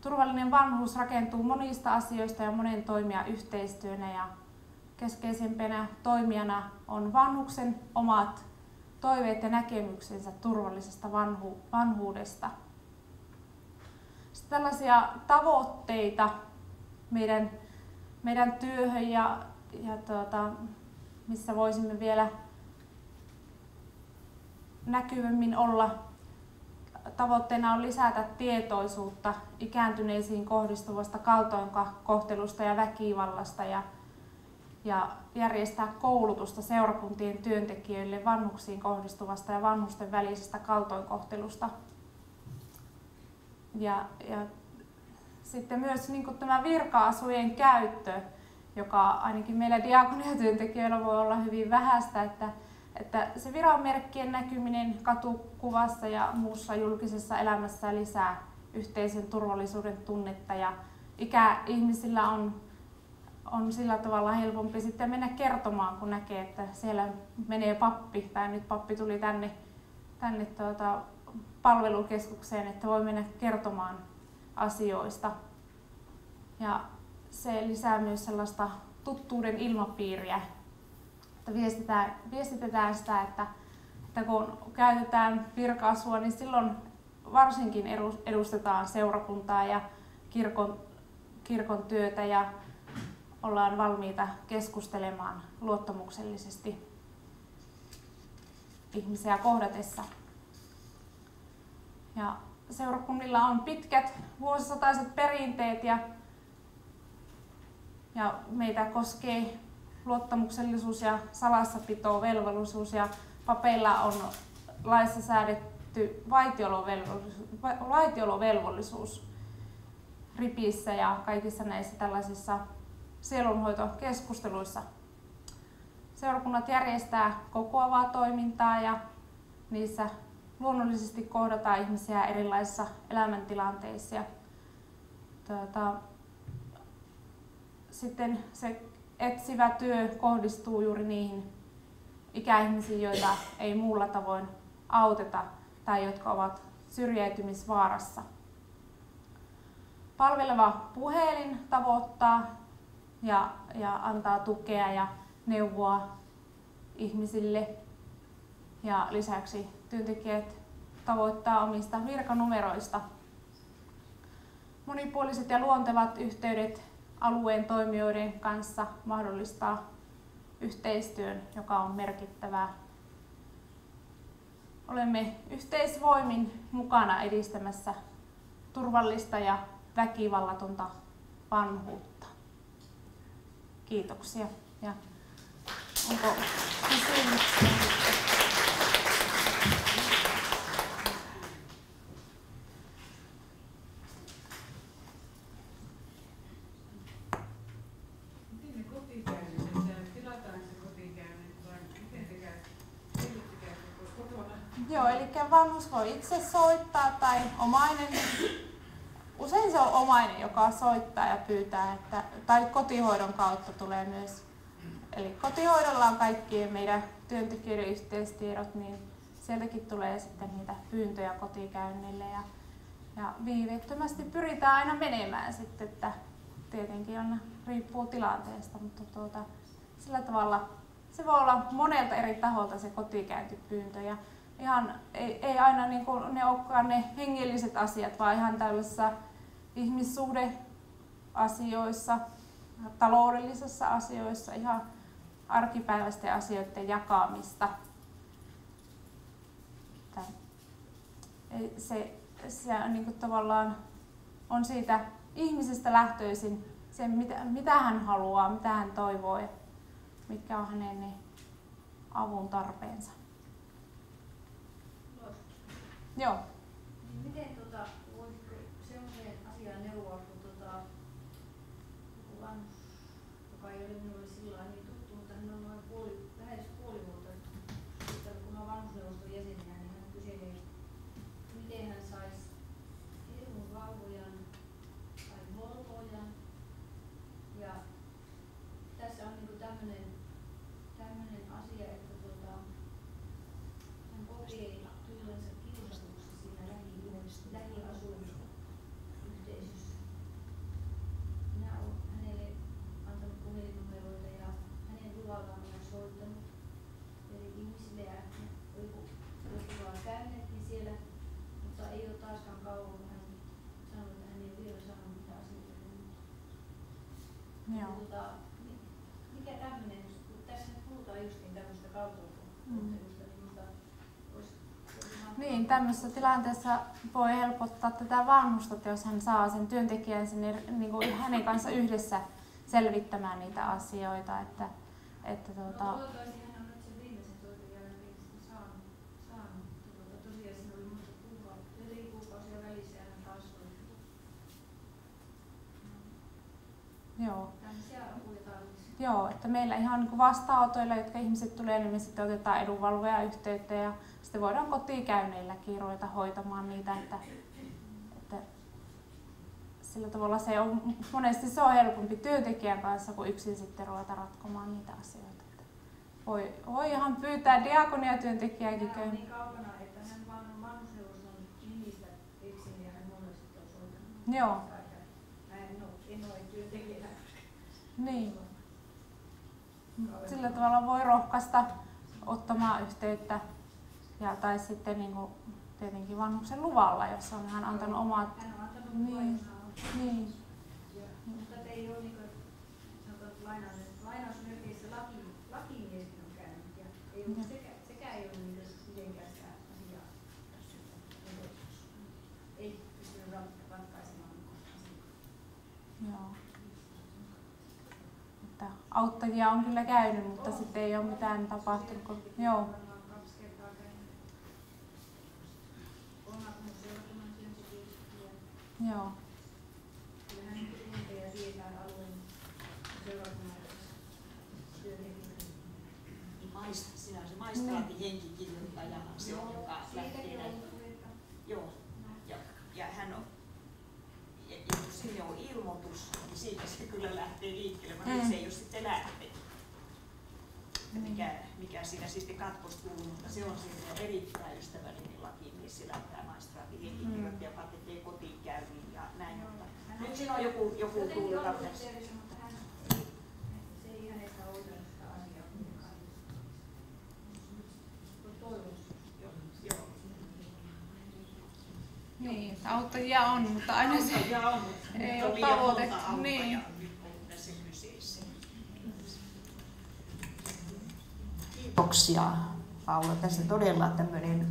Turvallinen vanhuus rakentuu monista asioista ja monen toimijan yhteistyönä ja keskeisempänä toimijana on vanhuksen omat toiveet ja näkemyksensä turvallisesta vanhuudesta. Sitten tällaisia tavoitteita meidän työhön ja missä voisimme vielä näkyvämmin olla. Tavoitteena on lisätä tietoisuutta ikääntyneisiin kohdistuvasta kaltoinkohtelusta ja väkivallasta ja järjestää koulutusta seurakuntien työntekijöille vanhuksiin kohdistuvasta ja vanhusten välisestä kaltoinkohtelusta. Ja sitten myös niin kuin tämä virka-asujen käyttö, joka ainakin meillä diakoniatyöntekijöillä voi olla hyvin vähäistä, että se viranmerkkien näkyminen katukuvassa ja muussa julkisessa elämässä lisää yhteisen turvallisuuden tunnetta ja ikäihmisillä on sillä tavalla helpompi sitten mennä kertomaan, kun näkee, että siellä menee pappi tai nyt pappi tuli tänne palvelukeskukseen, että voi mennä kertomaan asioista. Ja se lisää myös sellaista tuttuuden ilmapiiriä, että viestitetään sitä, että kun käytetään virka-asua, niin silloin varsinkin edustetaan seurakuntaa ja kirkon työtä ja ollaan valmiita keskustelemaan luottamuksellisesti ihmisiä kohdatessa. Ja seurakunnilla on pitkät vuosisataiset perinteet ja meitä koskee luottamuksellisuus- ja salassapitovelvollisuus ja papeilla on laissa säädetty vaitiolovelvollisuus RIPissä ja kaikissa näissä tällaisissa sielunhoitokeskusteluissa. Seurakunnat järjestää kokoavaa toimintaa ja niissä luonnollisesti kohdataan ihmisiä erilaisissa elämäntilanteissa. Sitten se etsivä työ kohdistuu juuri niihin ikäihmisiin, joita ei muulla tavoin auteta tai jotka ovat syrjäytymisvaarassa. Palveleva puhelin tavoittaa ja antaa tukea ja neuvoa ihmisille. Ja lisäksi työntekijät tavoittaa omista virkanumeroista. Monipuoliset ja luontevat yhteydet alueen toimijoiden kanssa mahdollistaa yhteistyön, joka on merkittävää. Olemme yhteisvoimin mukana edistämässä turvallista ja väkivallatonta vanhuutta. Kiitoksia. Ja onko kysymyksiä? Joo, eli vanhus voi itse soittaa tai omainen. Usein se on omainen, joka soittaa ja pyytää, tai kotihoidon kautta tulee myös. Eli kotihoidolla on kaikkien meidän työntekijöiden yhteistiedot, niin sieltäkin tulee sitten niitä pyyntöjä kotikäynnille. Ja viiveettömästi pyritään aina menemään sitten, että tietenkin aina riippuu tilanteesta, mutta sillä tavalla se voi olla monelta eri taholta se kotikäyntipyyntö. Ja ihan ei aina niin kuin ne olekaan ne hengelliset asiat, vaan ihan tällaisissa ihmissuhdeasioissa, taloudellisissa asioissa, ihan arkipäiväisten asioiden jakamista. Se niin kuin tavallaan on siitä ihmisestä lähtöisin se, mitä hän haluaa, mitä hän toivoo ja mitkä on hänen ne avun tarpeensa. Joo. Miten voisitko sellaiseen asiaan neuvoa, kun vanhus, joka ei ole minulle sillä lailla niin tuttu, mutta hän on noin lähes puoli vuotta, kun on vanhusneuvoston jäsenenä, niin hän kyselee, miten hän saisi edunvalvojan tai valvojan. Ja tässä on niin tämmöinen asia, että hän kokee tulleensa kiusatuksi siinä lähiasuinyhteisössä. Minä olen hänelle antanut puhelinnumeroita ja hänen luvallaan olen soittanut eri ihmisille ja jotkut käyneetkin siellä, mutta ei ole taaskaan kauan, kun hän sanoi, että hän ei ole vielä saanut mitään asioita. Mikä tämmöinen, kun tässä puhutaan justiin tämmöistä kaltoinkohtelusta, niin, tämmöisessä tilanteessa voi helpottaa tätä vanhusta, jos hän saa sen työntekijän sinne niin kuin hänen kanssa yhdessä selvittämään niitä asioita. No, toivottavasti hän on nyt sen viimeisen soiton jälkeen saanut. Tosiaan siinä oli muista kuukausia välissä ja hän taas soitti. Joo. Tämmöisiä apuja tarvitsisi. Joo, että meillä ihan niin kuin vastaanotoilla, jotka ihmiset tulee, niin me sitten otetaan edunvalvoja yhteyttä ja sitten voidaan kotikäynneilläkin ruveta hoitamaan niitä, että sillä tavalla monesti se on helpompi työntekijän kanssa kuin yksin sitten ruveta ratkomaan niitä asioita. Voi ihan pyytää diakoniatyöntekijääkin. Hän on niin kaukana, että hän vaan on vanhusneuvoston nimistä eksin ja hän monesti on soittanut. Joo. En ole työntekijänä. Niin. Sillä tavalla voi rohkaista ottamaan yhteyttä tai sitten niin kuin, tietenkin vanhuksen luvalla, jos on hän antanut omat. Hän on antanut niin. Mutta ei ole niin lainausmerkeissä lakimieskin on käynyt ja ei ole sekä ei ole mitenkään sitä asiaa. Ei pystynyt ratkaisemaan asiaa. Joo. että auttajia on kyllä käynyt, mutta sitten ei ole mitään tapahtunut. Joo. Varmaan 2 kertaa käynyt. Onnakumusseurakunnan työntekijöitä. Joo. Kyllähän niin tuntee ja tietää alueen seurakunnan työntekijöitä. Sinä on se maistraatin henkikirjoittajana, se on, joka lähtee näin. Joo. Ja hän on, ja jos sinne on ilmoitus, niin siitä se kyllä lähtee liikkeelle, mutta se ei ole sitten lähtenyt. Mikä siinä sitten katkostuu, mutta se on sitten erittäin ystävällinen lakimies, se lähtee maistraatin henkikirjoittaja, joka tekee kotiin käynnin ja näin. Mutta nyt siinä on joku tullut, joka pitäisi. Mutta hän se ei hänestä oikein sitä asiaa kuitenkaan. Joo. Niin, auttajia on, mutta aina se ei ole tavoitettu. Niin. Kiitoksia, Paula. Tässä todella tämmöinen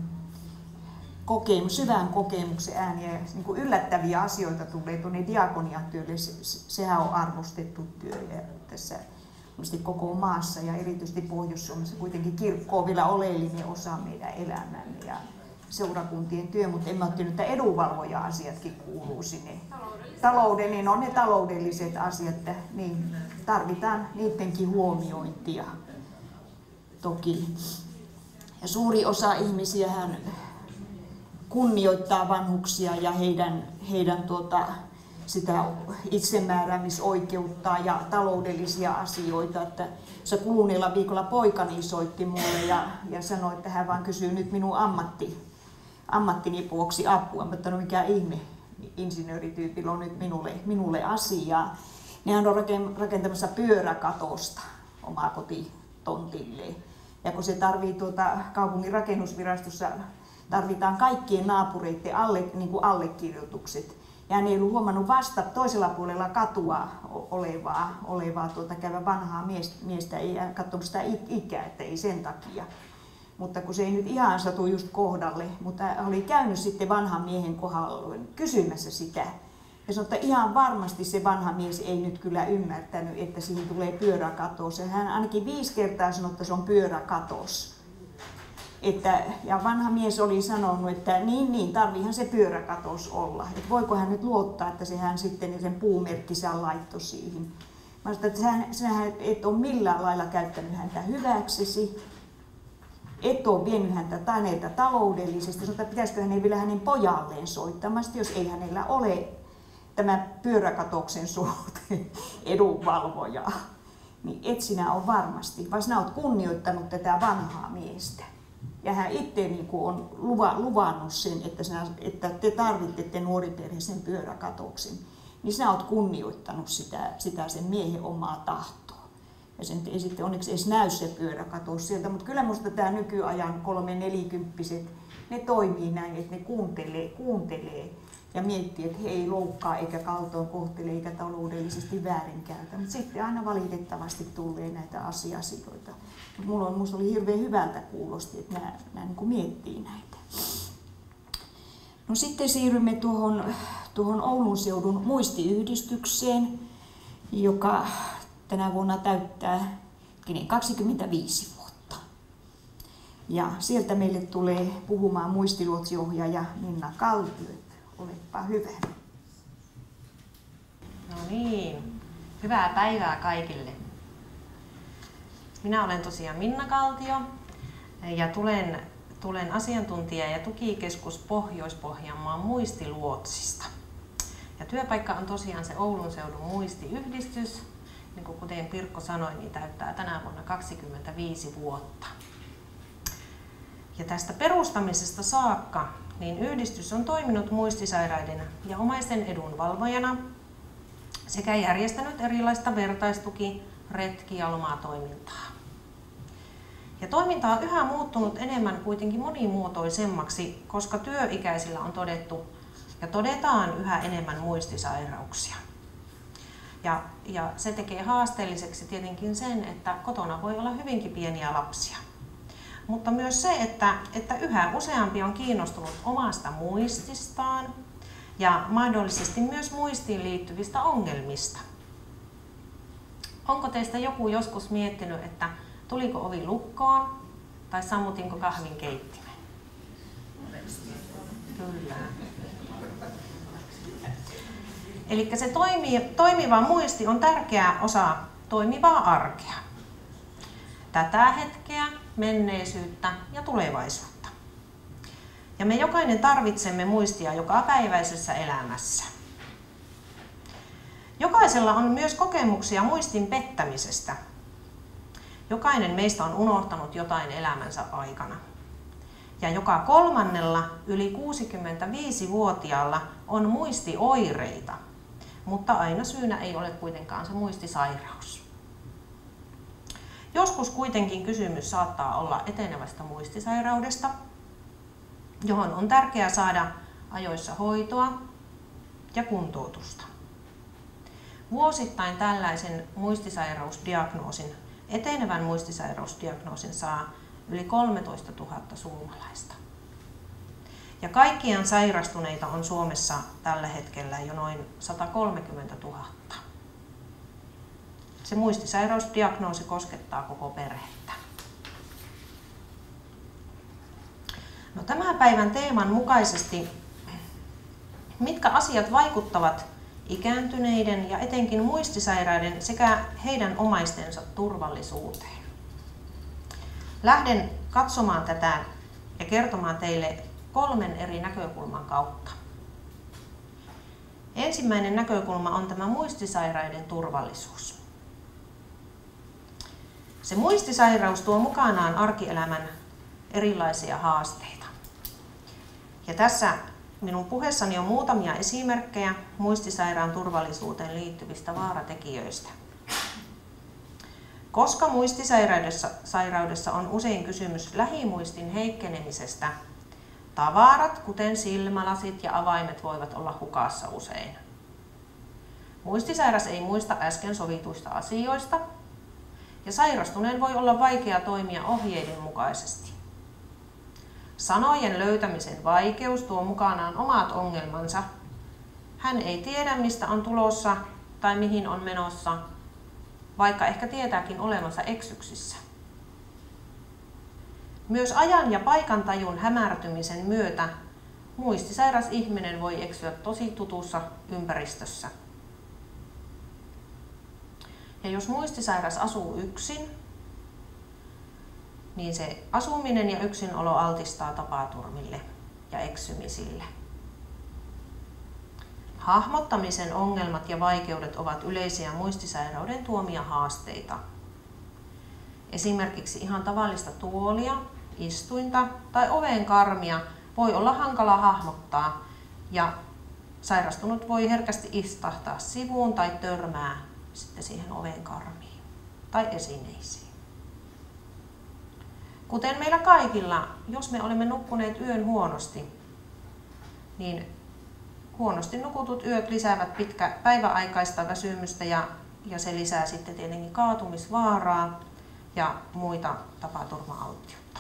syvän kokemuksen ääni ja niin kuin yllättäviä asioita tulee tuonne diakoniatyölle. Sehän on arvostettu työ ja tässä koko maassa ja erityisesti Pohjois-Suomessa kuitenkin kirkko on vielä oleellinen osa meidän elämäämme ja seurakuntien työ, mutta emme ottanut, että edunvalvoja-asiatkin kuuluu sinne. Taloudellinen on ne taloudelliset asiat, niin tarvitaan niidenkin huomiointia toki. Ja suuri osa ihmisiähän kunnioittaa vanhuksia ja heidän sitä itsemääräämisoikeutta ja taloudellisia asioita. Että se kuluneella viikolla poikani soitti mulle ja sanoi, että hän vaan kysyy nyt minun ammattini vuoksi apua. Mutta no mikä ihme, insinöörityypillä on nyt minulle asiaa. Nehän on rakentamassa pyöräkatosta omaa kotitontilleen. Ja kun se tarvii kaupungin rakennusvirastossa, tarvitaan kaikkien naapureiden allekirjoitukset. Ja hän ei ollut huomannut vasta toisella puolella katua olevaa käyvä vanhaa miestä, ei katsonut sitä ikää, että ei sen takia. Mutta kun se ei nyt ihan satu just kohdalle, mutta oli käynyt sitten vanhan miehen kohdalla kysymässä sitä. Ja sanoi, että ihan varmasti se vanha mies ei nyt kyllä ymmärtänyt, että siihen tulee pyöräkatos. Ja hän ainakin 5 kertaa sanoi, että se on pyöräkatos. Ja vanha mies oli sanonut, että niin, tarviihan se pyöräkatos olla. Että voiko hän nyt luottaa, että hän sitten sen puumerkkisään laittoi siihen. Mä sanoin, että sinähän et ole millään lailla käyttänyt häntä hyväksesi. Et ole vienyt häntä taneita taloudellisesti. Sanoin, että pitäisikö hänen vielä hänen pojalleen soittamasta, jos ei hänellä ole tämän pyöräkatoksen suhteen edunvalvojaa. Niin et sinä ole varmasti, vaan sinä olet kunnioittanut tätä vanhaa miestä. Ja hän itse on luvannut sen, että te tarvitsette nuoriperheisen pyöräkatoksen. Niin sinä olet kunnioittanut sitä sen miehen omaa tahtoa. Ja sen ei sitten onneksi edes näy se pyöräkatos sieltä, mutta kyllä minusta tämä nykyajan 3-40-vuotiaat, ne toimii näin, että ne kuuntelee ja miettii, että he ei loukkaa eikä kaltoin kohtele eikä taloudellisesti väärinkäytä. Mutta sitten aina valitettavasti tulee näitä asioita. Minusta oli hirveän hyvältä kuulosti, että nämä niin kuin miettii näitä. No sitten siirrymme tuohon Oulun seudun muistiyhdistykseen, joka tänä vuonna täyttää 25 vuotta. Ja sieltä meille tulee puhumaan muistiluotsiohjaaja Minna Kallio. Olepa hyvä. No niin, hyvää päivää kaikille. Minä olen tosiaan Minna Kaltio ja tulen asiantuntija- ja tukikeskus Pohjois-Pohjanmaan muistiluotsista. Ja työpaikka on tosiaan se Oulun seudun muistiyhdistys. Niin kuin kuten Pirkko sanoi, niin täyttää tänä vuonna 25 vuotta. Ja tästä perustamisesta saakka niin yhdistys on toiminut muistisairaiden ja omaisten edunvalvojana sekä järjestänyt erilaista vertaistuki-, retki- ja lomatoimintaa. Ja toiminta on yhä muuttunut enemmän kuitenkin monimuotoisemmaksi, koska työikäisillä on todettu ja todetaan yhä enemmän muistisairauksia. Ja se tekee haasteelliseksi tietenkin sen, että kotona voi olla hyvinkin pieniä lapsia. Mutta myös se, että yhä useampi on kiinnostunut omasta muististaan ja mahdollisesti myös muistiin liittyvistä ongelmista. Onko teistä joku joskus miettinyt, että tuliko ovi lukkoon tai sammutinko kahvin keittimen? Kyllä. Eli se toimiva muisti on tärkeä osa toimivaa arkea. Tätä hetkeä, menneisyyttä ja tulevaisuutta. Ja me jokainen tarvitsemme muistia jokapäiväisessä elämässä. Jokaisella on myös kokemuksia muistin pettämisestä. Jokainen meistä on unohtanut jotain elämänsä aikana. Ja joka kolmannella yli 65-vuotiaalla on muistioireita, mutta aina syynä ei ole kuitenkaan se muistisairaus. Joskus kuitenkin kysymys saattaa olla etenevästä muistisairaudesta, johon on tärkeää saada ajoissa hoitoa ja kuntoutusta. Vuosittain tällaisen muistisairausdiagnoosin, etenevän muistisairausdiagnoosin saa yli 13 000 suomalaista. Ja kaikkiaan sairastuneita on Suomessa tällä hetkellä jo noin 130 000. Se muistisairausdiagnoosi koskettaa koko perhettä. No, tämän päivän teeman mukaisesti, mitkä asiat vaikuttavat ikääntyneiden ja etenkin muistisairaiden sekä heidän omaistensa turvallisuuteen? Lähden katsomaan tätä ja kertomaan teille 3 eri näkökulman kautta. Ensimmäinen näkökulma on tämä muistisairaiden turvallisuus. Se muistisairaus tuo mukanaan arkielämän erilaisia haasteita. Ja tässä minun puheessani on muutamia esimerkkejä muistisairaan turvallisuuteen liittyvistä vaaratekijöistä. Koska muistisairaudessa on usein kysymys lähimuistin heikkenemisestä, tavarat, kuten silmälasit ja avaimet, voivat olla hukassa usein. Muistisairas ei muista äsken sovituista asioista, ja sairastuneen voi olla vaikea toimia ohjeiden mukaisesti. Sanojen löytämisen vaikeus tuo mukanaan omat ongelmansa. Hän ei tiedä, mistä on tulossa tai mihin on menossa, vaikka ehkä tietääkin olevansa eksyksissä. Myös ajan ja paikantajun hämärtymisen myötä muistisairas ihminen voi eksyä tosi tutussa ympäristössä. Ja jos muistisairas asuu yksin, niin se asuminen ja yksinolo altistaa tapaturmille ja eksymisille. Hahmottamisen ongelmat ja vaikeudet ovat yleisiä muistisairauden tuomia haasteita. Esimerkiksi ihan tavallista tuolia, istuinta tai oven karmia voi olla hankala hahmottaa ja sairastunut voi herkästi istahtaa sivuun tai törmää sitten siihen oven karmiin tai esineisiin. Kuten meillä kaikilla, jos me olemme nukkuneet yön huonosti, niin huonosti nukutut yöt lisäävät päiväaikaista väsymystä ja se lisää sitten tietenkin kaatumisvaaraa ja muita tapaturma-alttiutta.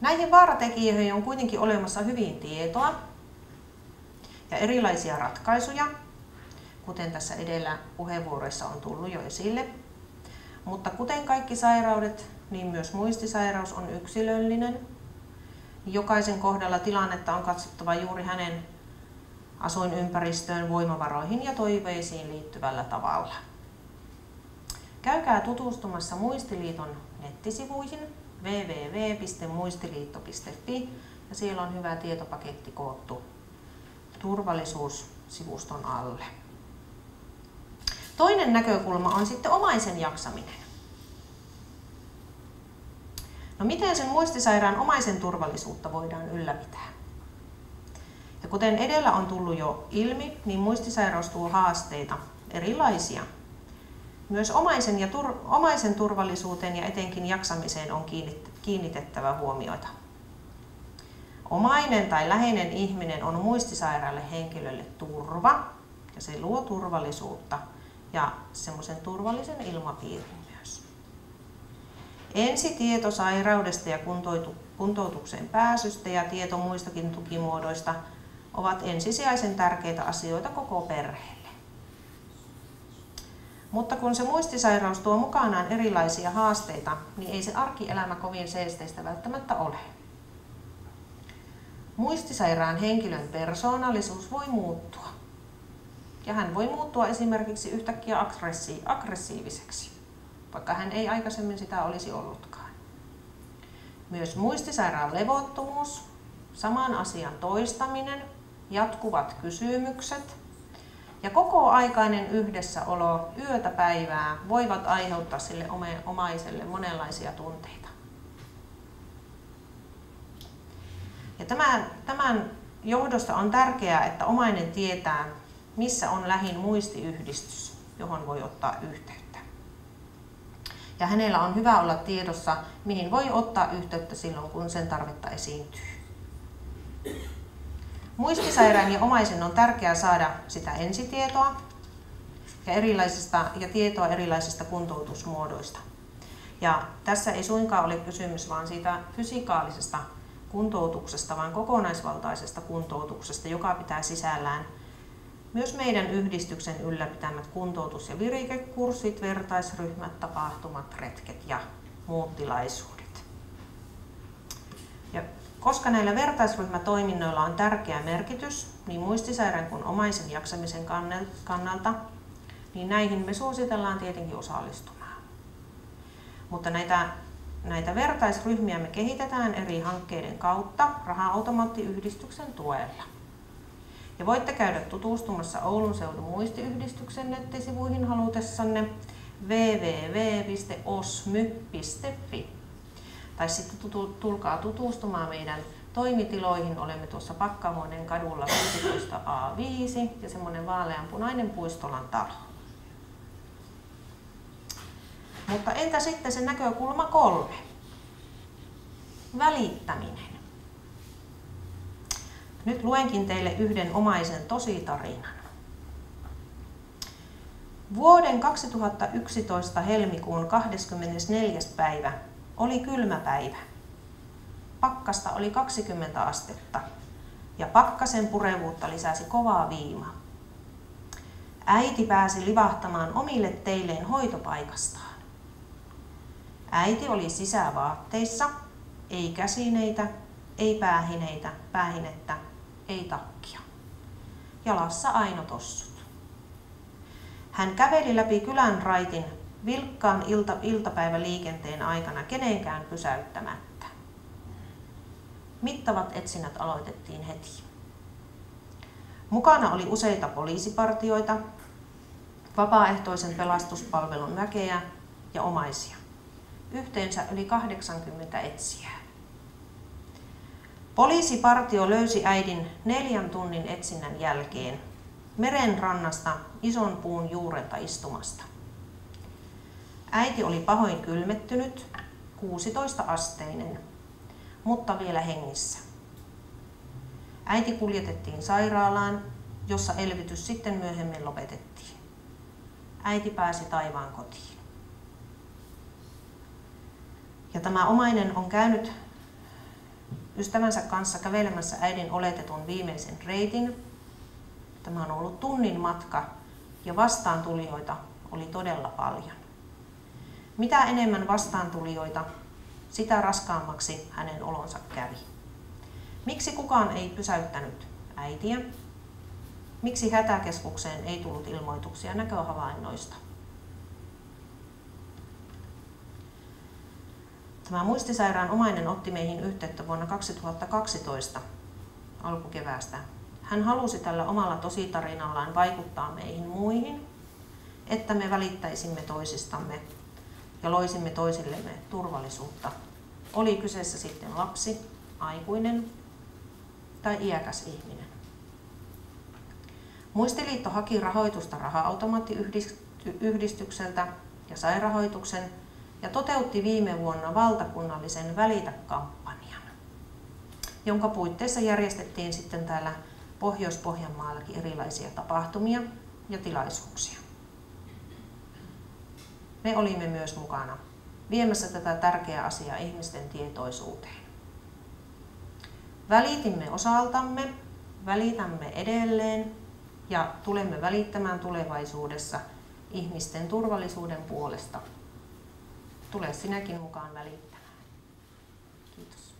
Näihin vaaratekijöihin on kuitenkin olemassa hyvin tietoa ja erilaisia ratkaisuja, kuten tässä edellä puheenvuoroissa on tullut jo esille. Mutta kuten kaikki sairaudet, niin myös muistisairaus on yksilöllinen. Jokaisen kohdalla tilannetta on katsottava juuri hänen asuinympäristöön, voimavaroihin ja toiveisiin liittyvällä tavalla. Käykää tutustumassa Muistiliiton nettisivuihin www.muistiliitto.fi ja siellä on hyvä tietopaketti koottu turvallisuussivuston alle. Toinen näkökulma on sitten omaisen jaksaminen. No, miten sen muistisairaan omaisen turvallisuutta voidaan ylläpitää? Ja kuten edellä on tullut jo ilmi, niin muistisairaus tuo haasteita erilaisia. Myös omaisen turvallisuuteen ja etenkin jaksamiseen on kiinnitettävä huomiota. Omainen tai läheinen ihminen on muistisairaalle henkilölle turva ja se luo turvallisuutta ja semmoisen turvallisen ilmapiirin myös. Ensitieto sairaudesta ja kuntoutukseen pääsystä ja tieto muistakin tukimuodoista ovat ensisijaisen tärkeitä asioita koko perheelle. Mutta kun se muistisairaus tuo mukanaan erilaisia haasteita, niin ei se arkielämä kovin seesteistä välttämättä ole. Muistisairaan henkilön persoonallisuus voi muuttua. Ja hän voi muuttua esimerkiksi yhtäkkiä aggressiiviseksi, vaikka hän ei aikaisemmin sitä olisi ollutkaan. Myös muistisairaan levottomuus, saman asian toistaminen, jatkuvat kysymykset ja kokoaikainen yhdessäolo yötä päivää voivat aiheuttaa sille omaiselle monenlaisia tunteita. Ja tämän johdosta on tärkeää, että omainen tietää, missä on lähin muistiyhdistys, johon voi ottaa yhteyttä. Ja hänellä on hyvä olla tiedossa, mihin voi ottaa yhteyttä silloin, kun sen tarvetta esiintyy. Muistisairaan ja omaisen on tärkeää saada sitä ensitietoa ja tietoa erilaisista kuntoutusmuodoista. Ja tässä ei suinkaan ole kysymys vaan siitä fysikaalisesta kuntoutuksesta, vaan kokonaisvaltaisesta kuntoutuksesta, joka pitää sisällään myös meidän yhdistyksen ylläpitämät kuntoutus- ja virikekurssit, vertaisryhmät, tapahtumat, retket ja muut tilaisuudet. Ja koska näillä vertaisryhmätoiminnoilla on tärkeä merkitys niin muistisairaan kuin omaisen jaksamisen kannalta, niin näihin me suositellaan tietenkin osallistumaan. Mutta näitä vertaisryhmiä me kehitetään eri hankkeiden kautta Raha-automaattiyhdistyksen tuella. Ja voitte käydä tutustumassa Oulun seudun muistiyhdistyksen nettisivuihin halutessanne www.osmy.fi. Tai sitten tulkaa tutustumaan meidän toimitiloihin. Olemme tuossa Pakkavuoden kadulla 16A5 ja semmoinen vaaleanpunainen Puistolan talo. Mutta entä sitten se näkökulma 3? Välittäminen. Nyt luenkin teille yhden omaisen tositarinan. Vuoden 2011 helmikuun 24. päivä oli kylmä päivä. Pakkasta oli 20 astetta ja pakkasen purevuutta lisäsi kovaa viima. Äiti pääsi livahtamaan omille teilleen hoitopaikastaan. Äiti oli sisävaatteissa, ei käsineitä, ei päähinettä, ei takkia. Jalassa aino tossut. Hän käveli läpi kylän raitin vilkkaan iltapäiväliikenteen aikana kenenkään pysäyttämättä. Mittavat etsinnät aloitettiin heti. Mukana oli useita poliisipartioita, vapaaehtoisen pelastuspalvelun väkeä ja omaisia. Yhteensä yli 80 etsijää. Poliisipartio löysi äidin 4 tunnin etsinnän jälkeen meren rannasta ison puun juurelta istumasta. Äiti oli pahoin kylmettynyt, 16-asteinen, mutta vielä hengissä. Äiti kuljetettiin sairaalaan, jossa elvytys sitten myöhemmin lopetettiin. Äiti pääsi taivaan kotiin. Ja tämä omainen on käynyt ystävänsä kanssa kävelemässä äidin oletetun viimeisen reitin. Tämä on ollut tunnin matka ja vastaantulijoita oli todella paljon. Mitä enemmän vastaantulijoita, sitä raskaammaksi hänen olonsa kävi. Miksi kukaan ei pysäyttänyt äitiä? Miksi hätäkeskukseen ei tullut ilmoituksia näköhavainnoista? Tämä muistisairaan omainen otti meihin yhteyttä vuonna 2012 alkukeväästä. Hän halusi tällä omalla tositarinallaan vaikuttaa meihin muihin, että me välittäisimme toisistamme ja loisimme toisillemme turvallisuutta. Oli kyseessä sitten lapsi, aikuinen tai iäkäs ihminen. Muistiliitto haki rahoitusta Raha-automaattiyhdistykseltä ja sairahoituksen ja toteutti viime vuonna valtakunnallisen Välitä-kampanjan, jonka puitteissa järjestettiin sitten täällä Pohjois-Pohjanmaallakin erilaisia tapahtumia ja tilaisuuksia. Me olimme myös mukana viemässä tätä tärkeää asiaa ihmisten tietoisuuteen. Välitimme osaltamme, välitämme edelleen ja tulemme välittämään tulevaisuudessa ihmisten turvallisuuden puolesta. Tule sinäkin mukaan välittämään. Kiitos.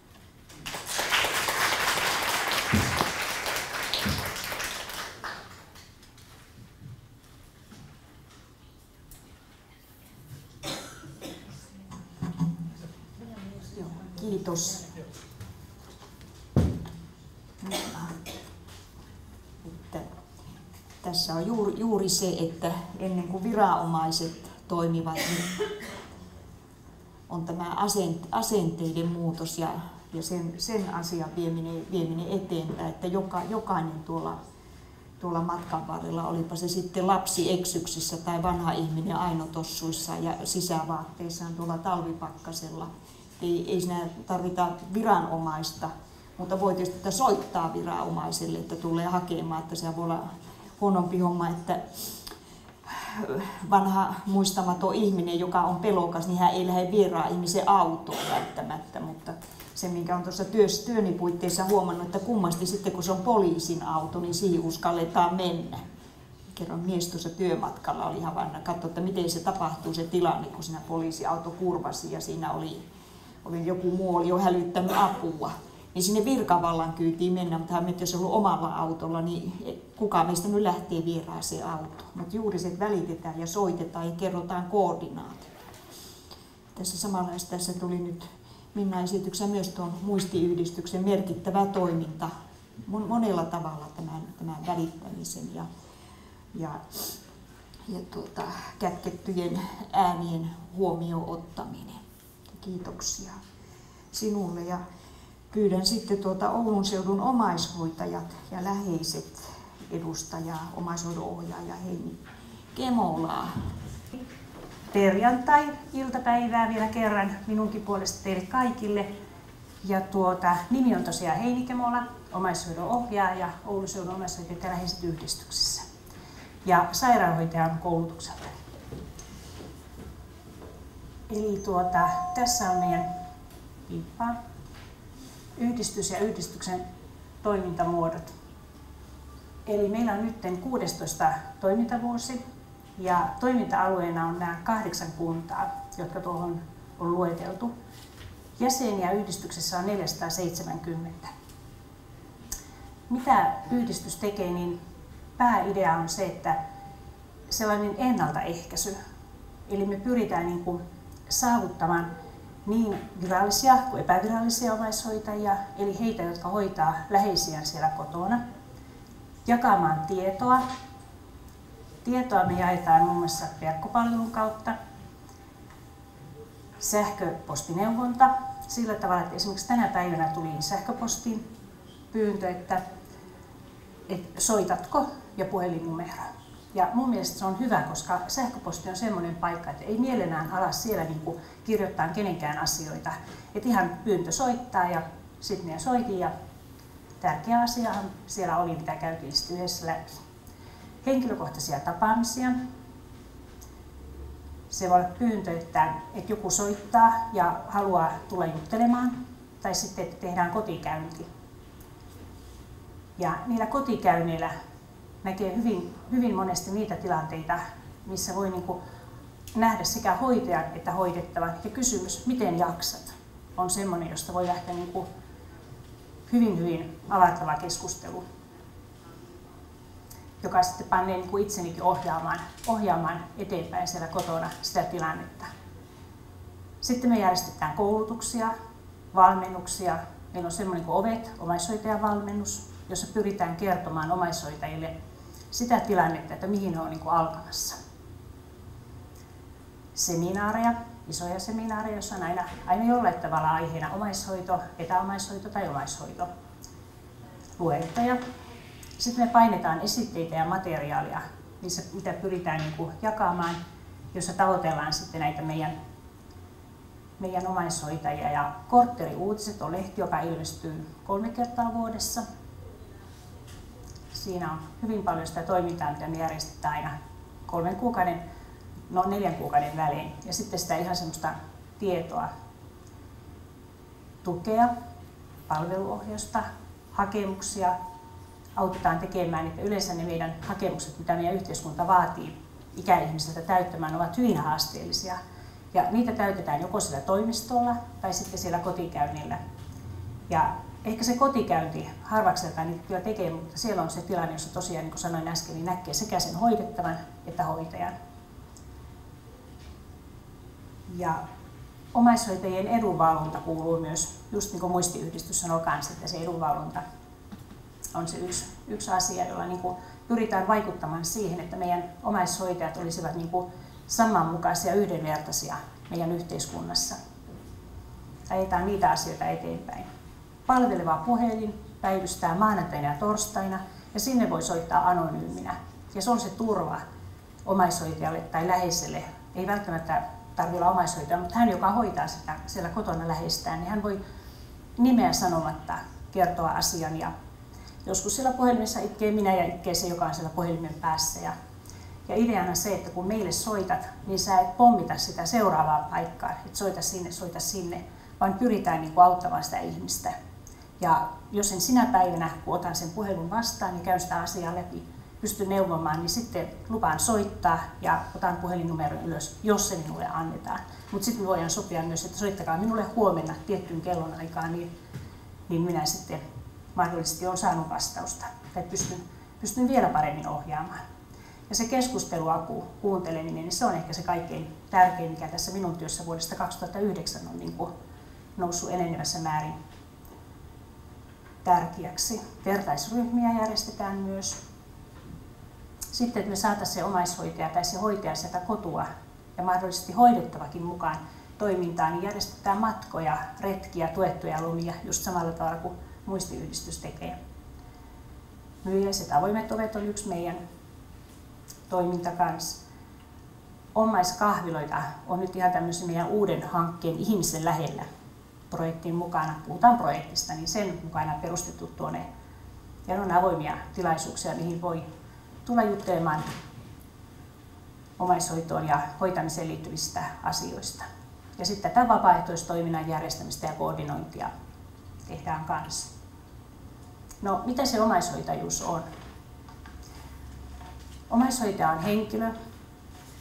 Kiitos. Tässä on juuri se, että ennen kuin viranomaiset toimivat, niin on tämä asenteiden muutos ja sen asian vieminen eteenpäin, että jokainen tuolla matkan varrella, olipa se sitten lapsi eksyksissä tai vanha ihminen ainotossuissa ja sisävaatteissaan tuolla talvipakkasella. Ei siinä tarvita viranomaista, mutta voi tietysti soittaa viranomaiselle, että tulee hakemaan, että se voi olla huonompi homma, että vanha muistamaton ihminen, joka on pelokas, niin hän ei lähde vieraan ihmisen autoon välttämättä, mutta se, minkä on tuossa työni puitteissa huomannut, että kummasti sitten kun se on poliisin auto, niin siihen uskalletaan mennä. Kerran mies tuossa työmatkalla oli havainnut, katsoa, että miten se tapahtuu se tilanne, kun siinä poliisiauto kurvasi ja siinä oli joku muu oli jo hälyttänyt apua. Niin sinne virkavallan kyytiin mennä, mutta jos on ollut omalla autolla, niin kukaan meistä nyt lähtee vieraan se auto. Mutta juuri se, että välitetään ja soitetaan ja kerrotaan koordinaatit. Tässä tuli nyt Minna esityksen myös tuon muistiyhdistyksen merkittävä toiminta monella tavalla tämän välittämisen ja kätkettyjen äänien huomioon ottaminen. Kiitoksia sinulle ja pyydän sitten Oulun seudun omaishoitajat ja läheiset edustajaa, omaishoidon ohjaaja Heini Kemolaa. Perjantai-iltapäivää vielä kerran minunkin puolesta teille kaikille. Ja nimi on tosiaan Heini Kemola, omaishoidon ohjaaja Oulun seudun omaishoitajat ja läheiset yhdistyksessä. Ja sairaanhoitajan koulutukselta. Eli tässä on meidän yhdistys ja yhdistyksen toimintamuodot. Eli meillä on nyt 16 toimintavuosi ja toiminta-alueena on nämä 8 kuntaa, jotka tuohon on lueteltu. Jäseniä yhdistyksessä on 470. Mitä yhdistys tekee, niin pääidea on se, että sellainen ennaltaehkäisy. Eli me pyritään saavuttamaan niin virallisia kuin epävirallisia omaishoitajia, eli heitä, jotka hoitaa läheisiään siellä kotona, jakamaan tietoa. Tietoa me jaetaan muun muassa verkkopalvelun kautta, sähköpostineuvonta, sillä tavalla, että esimerkiksi tänä päivänä tuli sähköpostiin pyyntö, että soitatko ja puhelinnumero. Ja mun mielestä se on hyvä, koska sähköposti on semmoinen paikka, että ei mielellään ala siellä kirjoittaa kenenkään asioita. Että ihan pyyntö soittaa ja sitten minä soitin ja tärkeä asiahan siellä oli, mitä käytiin sitten yhdessä läpi. Henkilökohtaisia tapaamisia. Se voi olla pyyntö, että joku soittaa ja haluaa tulla juttelemaan tai sitten, että tehdään kotikäynti. Ja niillä kotikäynneillä näkee hyvin monesti niitä tilanteita, missä voi nähdä sekä hoitajan että hoidettavan. Ja kysymys, miten jaksat, on semmoinen, josta voi lähteä hyvin avartava keskustelu, joka sitten panee itsenikin ohjaamaan eteenpäin siellä kotona sitä tilannetta. Sitten me järjestetään koulutuksia, valmennuksia. Meillä on semmoinen kuin OVET, omaishoitajan valmennus, jossa pyritään kertomaan omaishoitajille sitä tilannetta, että mihin ne on alkamassa. Seminaareja, isoja seminaareja, joissa on aina jollain tavalla aiheena omaishoito, etäomaishoito tai omaishoito. Luentoja. Sitten me painetaan esitteitä ja materiaalia, mitä pyritään jakamaan, jossa tavoitellaan sitten näitä meidän omaishoitajia. Ja Kortteri-uutiset on lehti, joka ilmestyy 3 kertaa vuodessa. Siinä on hyvin paljon sitä toimintaa, mitä me järjestetään aina 4 kuukauden välein. Ja sitten sitä ihan semmoista tietoa, tukea, palveluohjausta, hakemuksia. Autetaan tekemään, että yleensä ne meidän hakemukset, mitä meidän yhteiskunta vaatii ikäihmisiltä täyttämään ovat hyvin haasteellisia. Ja niitä täytetään joko siellä toimistolla tai sitten siellä kotikäynnillä. Ja ehkä se kotikäynti harvakseltaan niitä kyllä tekee, mutta siellä on se tilanne, jossa tosiaan, niin kuin sanoin äsken, niin näkee sekä sen hoidettavan että hoitajan. Ja omaishoitajien edunvalvonta kuuluu myös, just niin kuin muistiyhdistys sanoo kanssa, että se edunvalvonta on se yksi asia, jolla niin kuin pyritään vaikuttamaan siihen, että meidän omaishoitajat olisivat niin kuin samanmukaisia ja yhdenvertaisia meidän yhteiskunnassa. Ajetaan niitä asioita eteenpäin. Palveleva puhelin päivystää maanantaina ja torstaina ja sinne voi soittaa anonyyminä. Ja se on se turva omaishoitajalle tai läheiselle. Ei välttämättä tarvitse olla omaishoitaja, mutta hän, joka hoitaa sitä siellä kotona läheistään, niin hän voi nimeä sanomatta kertoa asian. Ja joskus siellä puhelimessa itkee minä ja itkee se, joka on siellä puhelimen päässä. Ja ideana se, että kun meille soitat, niin sä et pommita sitä seuraavaa paikkaa, että soita sinne, vaan pyritään niin kuin auttamaan sitä ihmistä. Ja jos en sinä päivänä, kun otan sen puhelun vastaan, niin käyn sitä asiaa läpi, pystyn neuvomaan, niin sitten lupaan soittaa ja otan puhelinnumeron ylös, jos se minulle annetaan. Mutta sitten voidaan sopia myös, että soittakaa minulle huomenna tiettyyn kellonaikaan, niin minä sitten mahdollisesti olen saanut vastausta tai pystyn vielä paremmin ohjaamaan. Ja se keskusteluapu, kuunteleminen, niin se on ehkä se kaikkein tärkein, mikä tässä minun työssä vuodesta 2009 on niin kuin noussut enenevässä määrin tärkeäksi. Vertaisryhmiä järjestetään myös. Sitten, että me saataisiin se omaishoitaja tai se hoitaja sieltä kotua ja mahdollisesti hoidettavakin mukaan toimintaan, niin järjestetään matkoja, retkiä, tuettuja lomia just samalla tavalla kuin muistiyhdistys tekee. Myyjäiset avoimet ovet on yksi meidän toiminta kanssa. Omaiskahviloita on nyt ihan tämmöisen meidän uuden hankkeen ihmisen lähellä projektin mukana. Puhutaan projektista, niin sen mukana perustettu tuonne. Ja ne on avoimia tilaisuuksia, mihin voi tulla juttelemaan omaishoitoon ja hoitamiseen liittyvistä asioista. Ja sitten tätä vapaaehtoistoiminnan järjestämistä ja koordinointia tehdään kanssa. No, mitä se omaishoitajuus on? Omaishoitaja on henkilö,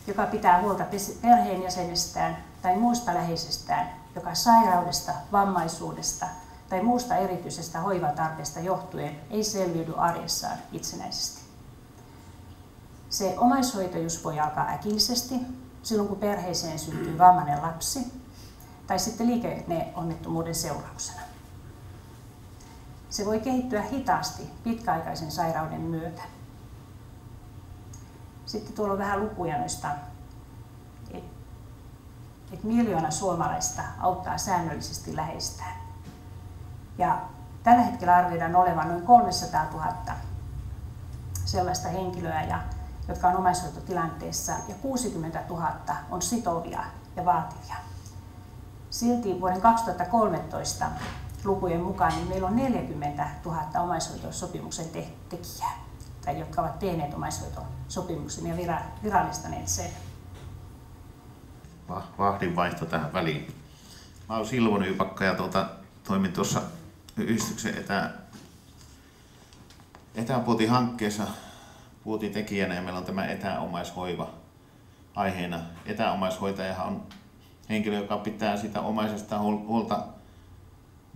joka pitää huolta perheenjäsenestään tai muusta läheisestään, joka sairaudesta, vammaisuudesta tai muusta erityisestä hoivatarpeesta johtuen ei selviydy arjessaan itsenäisesti. Se omaishoitajuus voi alkaa äkillisesti, silloin kun perheeseen syntyy vammainen lapsi, tai sitten liikenneonnettomuuden seurauksena. Se voi kehittyä hitaasti pitkäaikaisen sairauden myötä. Sitten tuolla on vähän lukuja noista, että 1 miljoona suomalaista auttaa säännöllisesti läheistään. Ja tällä hetkellä arvioidaan olevan noin 300 000 sellaista henkilöä, jotka on omaishoitotilanteessa, ja 60 000 on sitovia ja vaativia. Silti vuoden 2013 lukujen mukaan niin meillä on 40 000 omaishoitosopimuksen tekijää, tai jotka ovat tehneet omaishoitosopimuksen ja virallistaneet sen. Vahdin vaihto tähän väliin. Mä olen Silvo Nyypakka ja toimin tuossa yhdistyksen etäpuoti-hankkeessa puotitekijänä, ja meillä on tämä etäomaishoiva aiheena. Etäomaishoitajahan on henkilö, joka pitää sitä omaisesta huolta,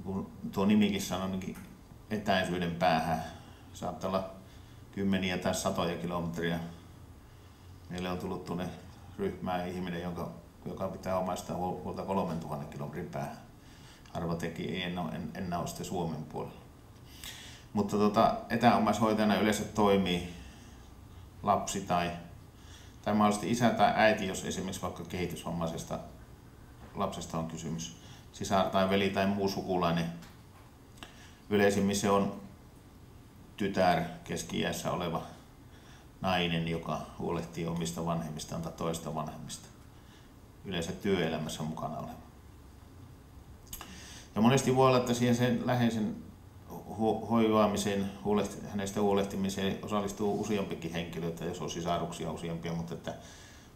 kun tuo nimikin sanoo, niin etäisyyden päähän. Saattaa olla kymmeniä tai satoja kilometriä. Meille on tullut tuonne ryhmään ihminen, joka pitää omaista huolta 3000 kilometrin päähän. Harva teki, en ole sitten Suomen puolella. Mutta etäomaishoitajana yleensä toimii lapsi tai mahdollisesti isä tai äiti, jos esimerkiksi vaikka kehitysvammaisesta lapsesta on kysymys. Sisar tai veli tai muu sukulainen. Yleisimmin se on tytär, keski-iässä oleva nainen, joka huolehtii omista vanhemmistaan tai toista vanhemmista. Yleensä työelämässä mukana oleva. Ja monesti voi olla, että siihen sen läheisen hoivaamiseen, hänestä huolehtimiseen osallistuu useampikin henkilöitä, jos on sisaruksia useampia, mutta että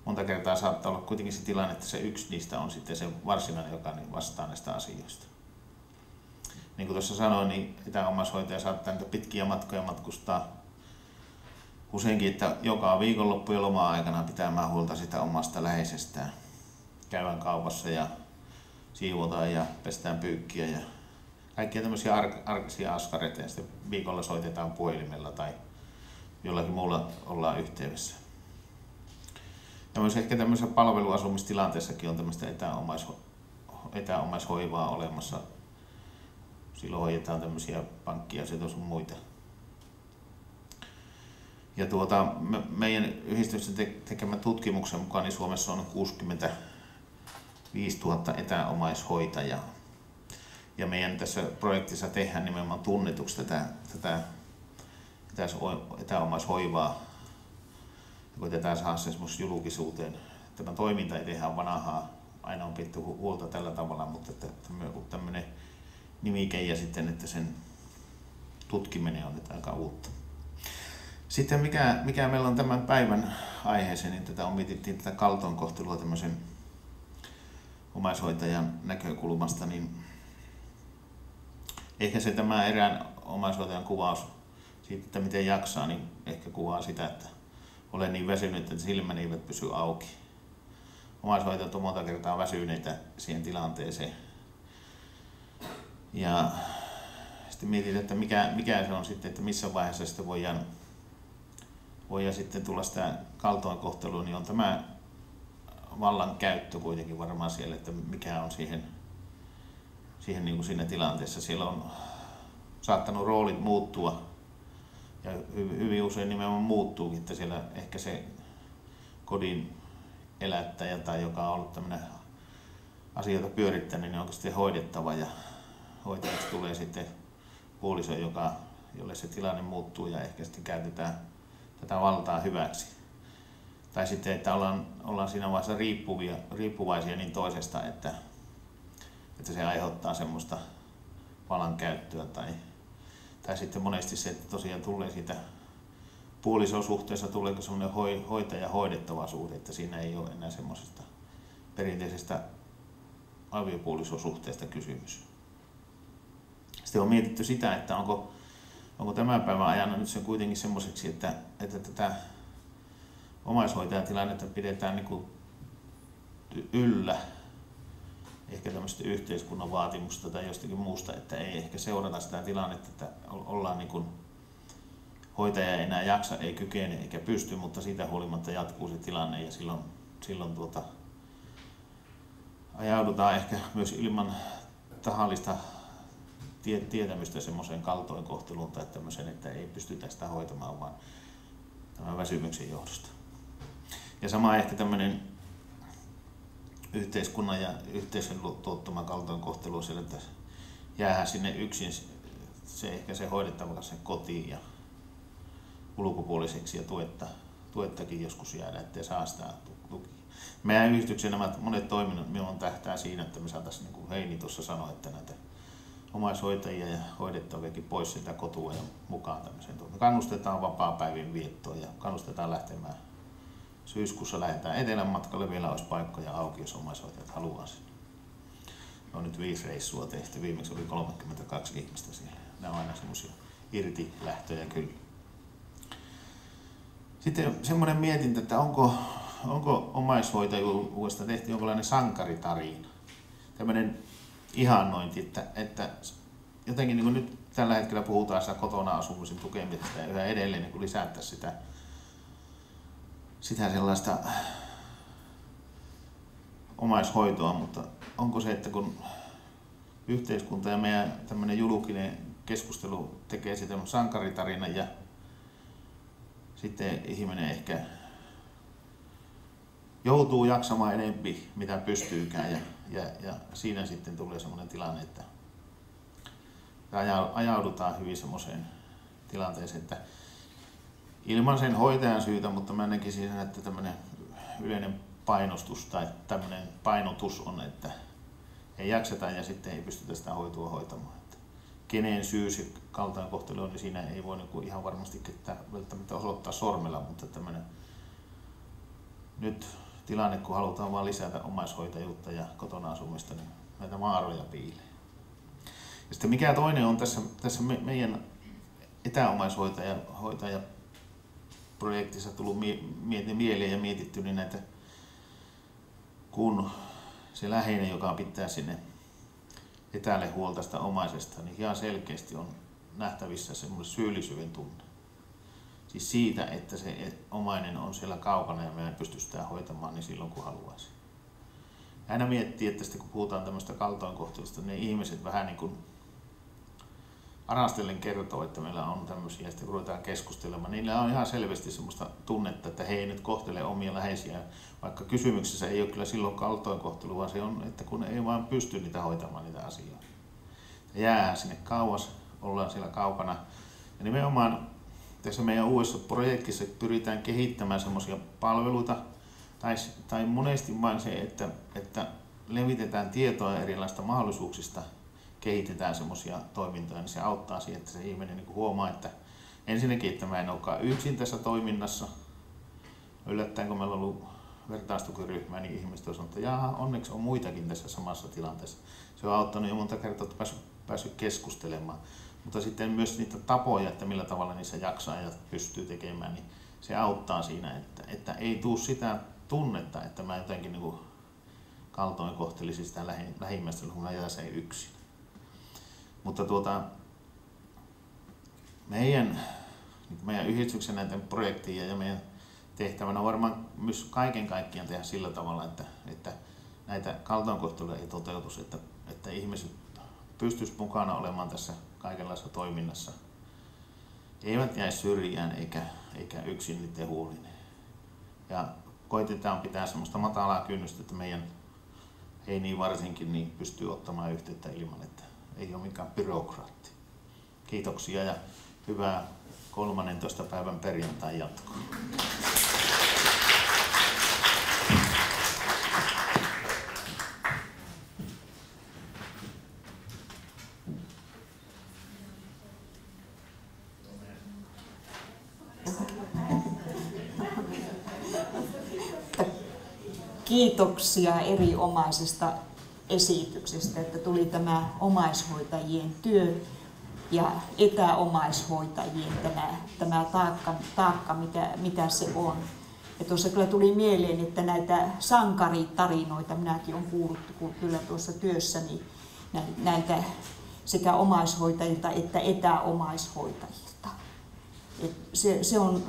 monta kertaa saattaa olla kuitenkin se tilanne, että se yksi niistä on sitten se varsinainen, joka vastaa näistä asioista. Niin kuin tuossa sanoin, niin etäomaishoitaja saattaa niitä pitkiä matkoja matkustaa useinkin, että joka viikonloppu ja loma-aikana pitämään huolta sitä omasta läheisestään. Käydään kaupassa ja siivotaan ja pestään pyykkiä ja kaikkia tämmöisiä arkisia askareita ja sitten viikolla soitetaan puhelimella tai jollakin muulla ollaan yhteydessä. Ja myös ehkä tämmöisessä palveluasumistilanteessakin on tämmöistä etäomaishoivaa olemassa. Silloin hoidetaan tämmöisiä pankkiasioita sun muita. Ja meidän yhdistyksen tekemän tutkimuksen mukaan niin Suomessa on 65 000 etäomaishoitajaa. Ja meidän tässä projektissa tehdään nimenomaan tunnetuksi tätä etäomaishoivaa. Ja koitetaan saada se esimerkiksi julkisuuteen. Tämä toiminta ei tehdä vanhaa, aina on pidetty huolta tällä tavalla, mutta tämmöinen nimike ja sitten, että sen tutkiminen on nyt aika uutta. Sitten mikä meillä on tämän päivän aiheeseen, niin mietittiin tätä kaltoinkohtelua tämmöisen omaishoitajan näkökulmasta, niin ehkä se tämä erään omaishoitajan kuvaus siitä, että miten jaksaa, niin ehkä kuvaa sitä, että olen niin väsynyt, että silmäni eivät pysy auki. Omaishoitajat on monta kertaa väsyneitä siihen tilanteeseen. Ja sitten mietin, että mikä se on sitten, että missä vaiheessa sitten voidaan sitten tulla sitä kaltoinkohtelua, niin on tämä vallan käyttö kuitenkin varmaan siellä, että mikä on siihen niin kuin siinä tilanteessa. Siellä on saattanut roolit muuttua ja hyvin usein nimenomaan muuttuukin, että siellä ehkä se kodin elättäjä tai joka on ollut tämmöinen asioita pyörittänyt, niin onko sitten hoidettava ja hoitajaksi tulee sitten puoliso, jolle se tilanne muuttuu ja ehkä sitten käytetään tätä valtaa hyväksi. Tai sitten, että ollaan siinä vaiheessa riippuvaisia niin toisesta, että se aiheuttaa semmoista vallan käyttöä. Tai sitten monesti se, että tosiaan tulee siitä puolisosuhteessa tuleeko semmoinen hoitaja-hoidettava suhde, että siinä ei ole enää semmoisesta perinteisestä aviopuolisosuhteesta kysymys. Sitten on mietitty sitä, että onko tämän päivän ajan nyt sen kuitenkin semmoiseksi, että tätä omaishoitajatilannetta pidetään niin kuin yllä ehkä tämmöistä yhteiskunnan vaatimusta tai jostakin muusta, että ei ehkä seurata sitä tilannetta, että ollaan niin kuin hoitaja ei enää jaksa, ei kykene eikä pysty, mutta siitä huolimatta jatkuu se tilanne ja silloin ajaudutaan ehkä myös ilman tahallista tietämystä semmoiseen kaltoinkohteluun tai tämmöiseen, että ei pystytä sitä hoitamaan vaan tämän väsymyksen johdosta. Ja sama ehkä tämmöinen yhteiskunnan ja yhteisön tuottama kaltoinkohtelu siellä, että jäähän sinne yksin ehkä se hoidettava sen kotiin ja ulkopuoliseksi ja tuettakin joskus jäädä, ettei saa sitä tukia. Meidän yhdistyksen nämä monet toiminnot minun tähtää siinä, että me saataisiin, niin kuin Heini tuossa sanoi, että näitä omaishoitajia ja hoidettaviakin pois sitä kotua ja mukaan tämmöiseen. Kannustetaan vapaa-päivien viettoon ja kannustetaan lähtemään. Syyskuussa lähdetään etelän matkalle, vielä olisi paikkoja auki, jos omaishoitajat haluaa sinne. On nyt 5 reissua tehty, viimeksi oli 32 ihmistä siellä. Nämä on aina semmoisia irtilähtöjä kyllä. Sitten semmoinen mietintä, että onko omaishoitajuudesta tehty jonkinlainen sankaritarina. Tämmöinen ihannointi, että jotenkin niin kuin nyt tällä hetkellä puhutaan sitä kotona asumisen tukemisesta ja yhä edelleen niin lisättäisiin sitä sellaista omaishoitoa, mutta onko se, että kun yhteiskunta ja meidän tämmöinen julkinen keskustelu tekee sitä sankaritarinan ja sitten ihminen ehkä joutuu jaksamaan enempi mitä pystyykään ja siinä sitten tulee semmoinen tilanne, että ajaudutaan hyvin semmoiseen tilanteeseen, että ilman sen hoitajan syytä, mutta mä näkisin, että tämmöinen yleinen painostus tai tämmöinen painotus on, että ei jakseta ja sitten ei pystytä sitä hoitoa hoitamaan. Että kenen syy se kaltoinkohtelu on, niin siinä ei voi niinku ihan varmasti ketään välttämättä osoittaa sormella, mutta tämmöinen nyt tilanne, kun halutaan vaan lisätä omaishoitajuutta ja kotona asumista, niin näitä maaroja piilee. Ja sitten mikä toinen on tässä meidän etäomaishoitaja projektissa tullut mieleen ja mietitty, niin näitä, kun se läheinen, joka pitää sinne etäälle huolta sitä omaisesta, niin ihan selkeästi on nähtävissä semmoinen syyllisyyden tunne. Siis siitä, että se omainen on siellä kaukana ja mä en pysty sitä hoitamaan niin silloin kun haluaisi. Aina miettii, että sitten kun puhutaan tämmöistä kaltoinkohtelusta, niin ihmiset vähän niin kuin arastellen kertoo, että meillä on tämmöisiä, ja sitten kun ruvetaan keskustelemaan, niillä on ihan selvästi semmoista tunnetta, että he ei nyt kohtele omia läheisiä, vaikka kysymyksessä ei ole kyllä silloin kaltoinkohtelu, vaan se on, että kun ei vaan pysty niitä hoitamaan niitä asioita. Jää sinne kauas, ollaan siellä kaukana. Ja nimenomaan tässä meidän uudessa projektissa pyritään kehittämään semmoisia palveluita, tai monesti vain se, että levitetään tietoa erilaisista mahdollisuuksista, kehitetään semmoisia toimintoja, niin se auttaa siihen, että se ihminen niin huomaa, että ensinnäkin, että mä en olekaan yksin tässä toiminnassa. Yllättäen, kun meillä on ollut vertaistukiryhmä, niin ihmiset on sanonut, että jaha, onneksi on muitakin tässä samassa tilanteessa. Se on auttanut jo monta kertaa, että päässyt keskustelemaan. Mutta sitten myös niitä tapoja, että millä tavalla niissä jaksaa ja pystyy tekemään, niin se auttaa siinä, että ei tule sitä tunnetta, että mä jotenkin niin kaltoin kohtelisin sitä lähimmäistä, kun mä jäsen yksin. Mutta meidän yhdistyksen näiden projektien ja meidän tehtävänä on varmaan myös kaiken kaikkiaan tehdä sillä tavalla, että näitä kaltoinkohteluja ei toteutus, että ihmiset pystyisivät mukana olemaan tässä kaikenlaisessa toiminnassa. Eivät jäisi syrjään eikä yksin niiden huolinen. Ja koitetaan pitää semmoista matalaa kynnystä, että meidän ei niin varsinkin niin pystyy ottamaan yhteyttä ilman, että ei ole mikään byrokraatti. Kiitoksia ja hyvää 13. päivän perjantai jatkoa. Kiitoksia erinomaisesta esityksestä, että tuli tämä omaishoitajien työ ja etäomaishoitajien tämä taakka mitä se on. Ja tuossa kyllä tuli mieleen, että näitä sankaritarinoita minäkin olen kuullut kyllä tuossa työssäni näiltä sekä omaishoitajilta että etäomaishoitajilta.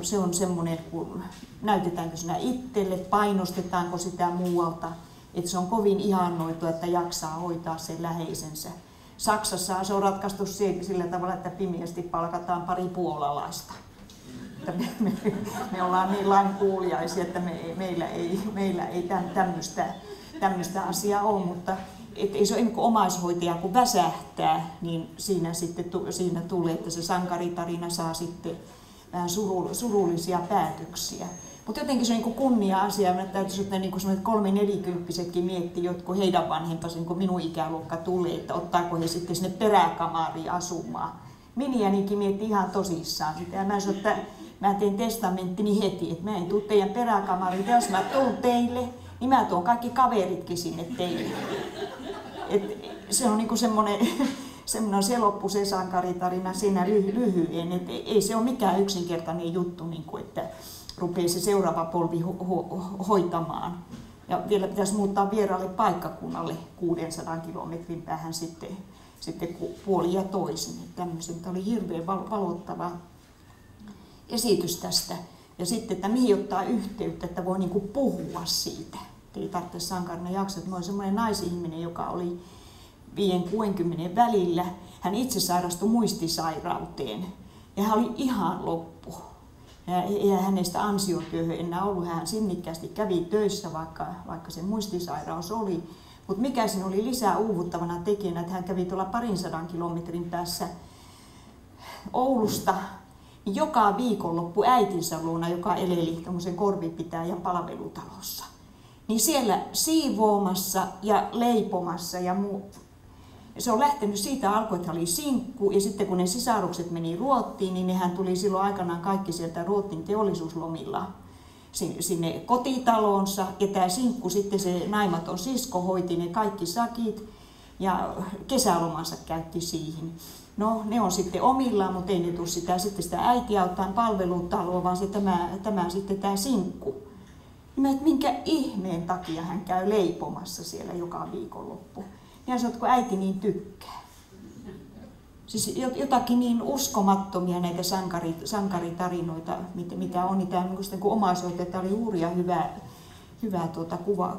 Se on semmoinen, kun näytetäänkö siinä itselle, painostetaanko sitä muualta, että se on kovin ihannoitu, että jaksaa hoitaa sen läheisensä. Saksassa se on ratkaistu sillä tavalla, että pimeästi palkataan pari puolalaista. Me ollaan niin lainkuuliaisia, että meillä ei tämmöistä asiaa ole, mutta ei se ole niin kuin omaishoitaja, kun väsähtää, niin siinä tulee, että se sankaritarina saa sitten vähän surullisia päätöksiä. Mutta jotenkin se on niin kunnia-asia, että täytyisi, että niin 3-4-kymppisetkin miettii, jotkut heidän vanhempansa, niin kun minun ikäluokka tulee, että ottaako he sitten sinne peräkamariin asumaan. Miniänikin mietti ihan tosissaan sitä. Ja mä sanoin, että mä teen testamenttini heti, että mä en tule teidän peräkamariin. Jos mä tulen teille, niin mä tuon kaikki kaveritkin sinne teille. Se on niin se loppu se sankaritarina siinä lyhyen, että ei se ole mikään yksinkertainen juttu, niin kuin, että rupeaa se seuraava polvi hoitamaan. Ja vielä pitäisi muuttaa vieraalle paikkakunnalle 600 kilometrin päähän sitten puoli ja toisin. Tämä oli hirveän valottava esitys tästä. Ja sitten, että mihin ottaa yhteyttä, että voi niinku puhua siitä. Ei tarvitse sankarina jaksaa. Mä olin semmoinen naisihminen, joka oli 5-60 välillä. Hän itse sairastui muistisairauteen ja hän oli ihan loppu. Ja hänestä ansiotyöhön enää ollut. Hän sinnikkäästi kävi töissä, vaikka se muistisairaus oli. Mutta mikä siinä oli lisää uuvuttavana tekijänä, että hän kävi tuolla 200 kilometrin päässä Oulusta niin joka viikonloppu äitinsä luona, joka eleli tämmöisen korvipitäjän palvelutalossa. Niin siellä siivoamassa ja leipomassa ja muu. Se on lähtenyt siitä alkoi, että hän oli sinkku, ja sitten kun ne sisarukset meni Ruottiin, niin nehän tuli silloin aikanaan kaikki sieltä Ruotsin teollisuuslomilla sinne kotitalonsa. Ja tämä sinkku sitten se naimaton sisko hoiti ne kaikki sakit. ja kesälomansa käytti siihen. No, ne on sitten omillaan, mutta ei ne tule sitä äitiä ottaa palvelutaloa, vaan se tämä sitten tämä sinkku. Mä, että minkä ihmeen takia hän käy leipomassa siellä joka viikonloppu. Ja se, kun äiti niin tykkää. Siis jotakin niin uskomattomia näitä sankaritarinoita, mitä on. Niin tämä kun omaishoitaja oli hurja hyvä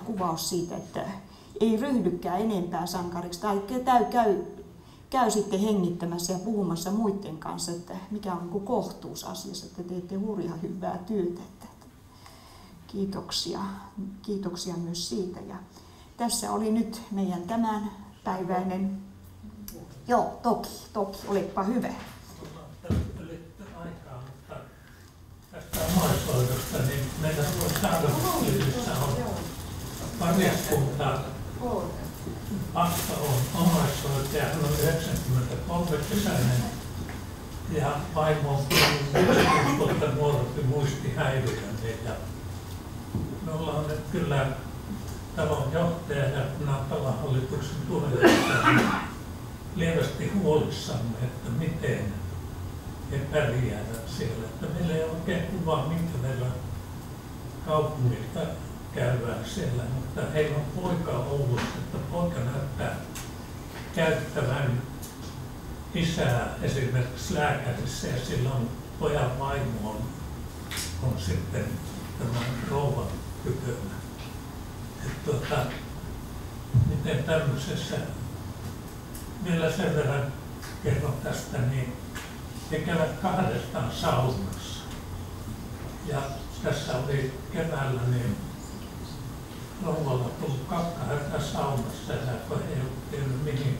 kuvaus siitä, että ei ryhdykään enempää sankariksi. Tai käy sitten hengittämässä ja puhumassa muiden kanssa, että mikä on niin kohtuus asiassa, että teette hurja hyvää työtä. Kiitoksia myös siitä. Ja tässä oli nyt meidän tämänpäiväinen. Joo, toki, olepa hyvä. Aikaa, mutta tästä omaishoidosta, niin meidän Saarelmyydessä on pariskunta. Asta on omaishoitaja, hän on 93-kesäinen ja vaimo on 6 vuotta nuorempi muistihäiriöinen. Me ollaan nyt kyllä talon johtaja ja talon hallituksen puheenjohtaja lievästi huolissamme, että miten he pärjäävät siellä. Että meillä ei oikein kuvaa, minkä verran kaupungilta käydään siellä, mutta heillä on poika Oulussa, että poika näyttää käyttävän isää esimerkiksi lääkärissä ja silloin pojan vaimo on sitten tämän rouvan tykönä. Miten tämmöisessä, vielä sen verran kerron tästä, niin he käyvät 2 saunassa. Ja tässä oli keväällä niin rouvalla tullut 2 saunassa ja kun ei ollut tiennyt mihin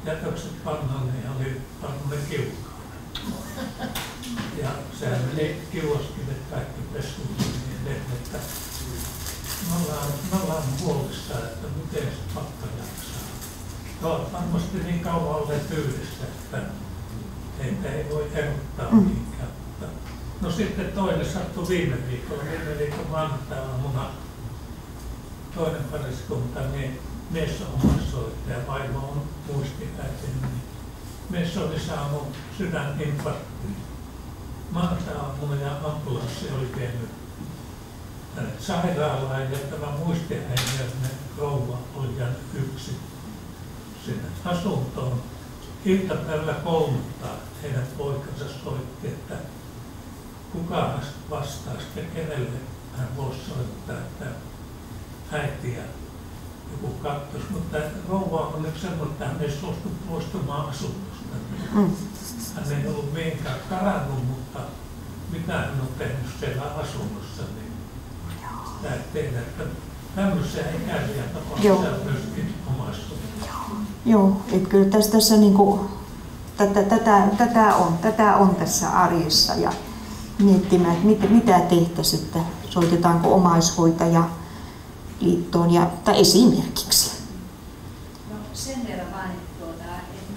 jätökset pannaan, niin oli pannut ne kiukaan. Ja sehän meni kiuaskivet kaikki pesuun niin että me ollaan huolissa, että miten se pakka jaksaa. No, varmasti niin kauan olleet yhdessä, että heitä ei voi erottaa mihinkään. No sitten toinen sattui viime viikon maanantai-aamuna. Toinen pariskunta, niin mies on omaishoitaja, vaimo on muistihäiriöinen. Niin mies oli saanut sydäninfarktin. Maanantai-aamuna ja ambulanssi oli vienyt hänet sairaalaan ja tämä muistihäiriöinen rouva oli jäänyt yksin sinne asuntoon. Iltapäivällä 3 heidän poikansa soitti, että kuka vastaisi ja kenelle hän voisi soittaa, että äitiä joku katsoisi. Mutta rouva on nyt semmoinen, että hän ei suostu poistumaan asunnosta. Hän ei ollut mihinkään karannut, mutta mitä hän on tehnyt siellä asunnossa, niin sitä ei tehdä. Tämmöisiä ikäviä tapauksia myöskin omaishoidossa. Joo, että kyllä tässä niinku, tätä on tässä arjessa ja miettimään, että mitä tehtäisiin, että soitetaanko omaishoitaja liittoon tai esimerkiksi. No sen verran vain, että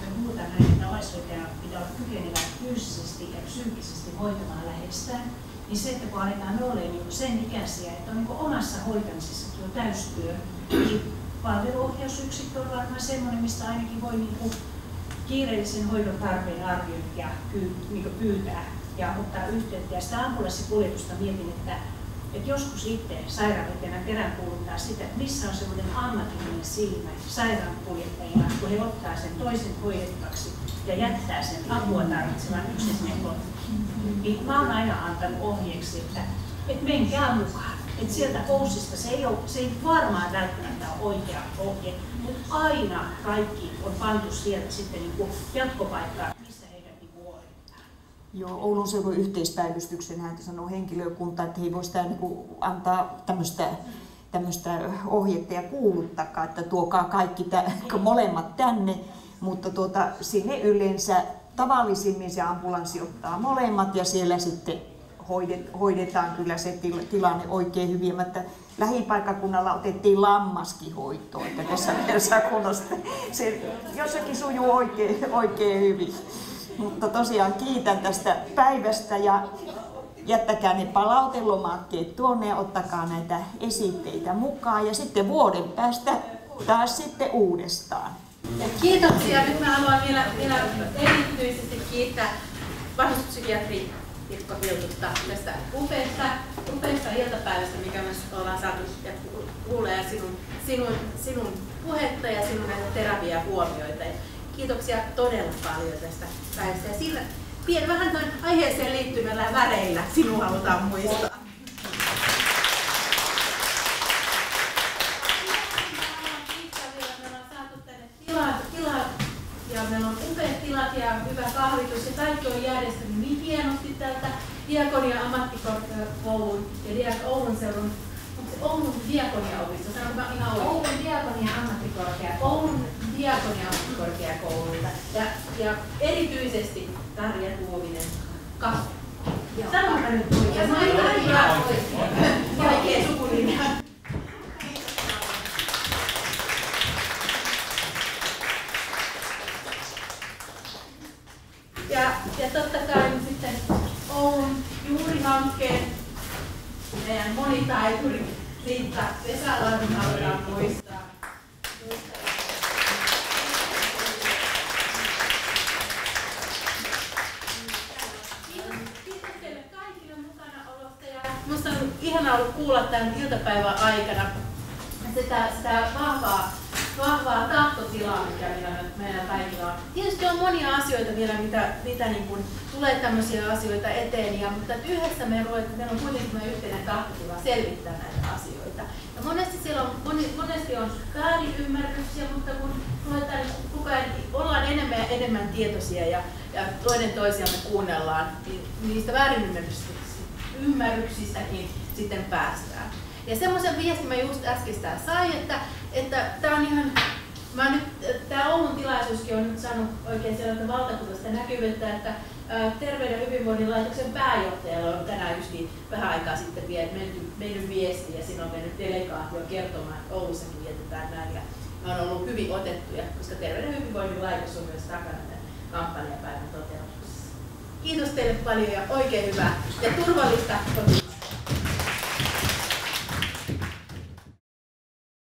me puhutaan näin, että omaishoitaja pitää olla kykenevä fyysisesti ja psyykkisesti hoitamaan lähestään, niin se, että kun aletaan olemaan niin sen ikäisiä, että on niin omassa hoitamisessakin jo täystyö, niin palveluohjausyksikkö on varmaan semmoinen, mistä ainakin voi niin kiireellisen hoidon tarpeen arviointia niin pyytää ja ottaa yhteyttä. Ja sitä ambulanssikuljetusta mietin, että joskus itse sairaanhoitajana peräänkuuluttaa sitä, että missä on semmoinen ammatillinen silmä sairaankuljettajina, kun he ottaa sen toisen hoidettavaksi ja jättää sen apua tarvitsevan yksityisen kotiin. Niin mä oon aina antanut ohjeeksi, että menkää mukaan. Et sieltä OUSista se ei varmaan välttämättä ole oikea ohje, mutta aina kaikki on pantu sieltä sitten niin jatkopaikkaan, missä heidät niin huolehditaan. Joo, Oulun seudun yhteispäivystyksen hän sanoo henkilökunta, että he ei voi sitä niin antaa tämmöistä ohjetta ja kuuluttakaan, että tuokaa kaikki molemmat tänne, mutta sinne yleensä tavallisimmin se ambulanssi ottaa molemmat ja siellä sitten hoidetaan kyllä se tilanne oikein hyvin, mutta lähipaikkakunnalla otettiin lammaskin hoitoon, että tässä mielessä kunnossa se jossakin sujuu oikein hyvin. Mutta tosiaan kiitän tästä päivästä ja jättäkää ne palautelomakkeet tuonne ja ottakaa näitä esitteitä mukaan ja sitten vuoden päästä taas sitten uudestaan. Ja kiitoksia. Nyt mä haluan vielä erityisesti kiittää vanhuspsykiatri Ilkka Hiltusta tästä upeasta iltapäivästä, mikä me ollaan saatu ja kuulee sinun puhetta ja sinun näitä terapiahuomioita. Kiitoksia todella paljon tästä päivästä. Ja sillä vähän noin aiheeseen liittyvällä väreillä sinua halutaan muistaa. Ja meillä on upeat tilat ja hyvä kahvitus ja kaikki on järjestänyt niin hienosti täältä Diakonia ammattikorkeakoulun ja Oulun seudun, onko se Oulun Diakonia-opisto? Sanonko mä ihan oikein? Oulun Diakonia ammattikorkeakoulu. Oulun Diakonia ammattikorkeakoululta ja erityisesti Tarja Tuovinen Kahvi. Sanonko mä nyt oikein? Mä ihan oikein. Vaikea sukulinja. Ja totta kai sitten Oulun juurihankkeen meidän monitaituri Riitta Vesalarven halutaan muistaa. Kiitos teille kaikille mukanaolosta ja minusta on ihana ollut kuulla tämän iltapäivän aikana sitä vahvaa tahtotilaa, mikä meillä kaikilla on. Tietysti on monia asioita vielä, mitä niin kuin tulee tämmöisiä asioita eteen, mutta yhdessä meillä on kuitenkin yhteinen tahtotila selvittää näitä asioita. Ja monesti on väärinymmärryksiä, mutta kun ollaan enemmän ja enemmän tietoisia ja toinen toisiamme kuunnellaan, niin niistä väärinymmärryksistäkin sitten päästään. Ja semmoisen viestin mä just äskeistään sain, että tää on ihan, tää Oulun tilaisuuskin on nyt saanut oikein sellaista valtakunnallista näkyvyyttä, että Terveyden ja hyvinvoinnin laitoksen pääjohtajalla on tänään just vähän aikaa sitten mennyt viesti ja siinä on mennyt delegaatio kertomaan, että Oulussakin vietetään näin ja ne on ollut hyvin otettuja, koska Terveyden ja hyvinvoinnin laitos on myös takana tämän kampanjapäivän toteutuksessa. Kiitos teille paljon ja oikein hyvää ja turvallista kotiin.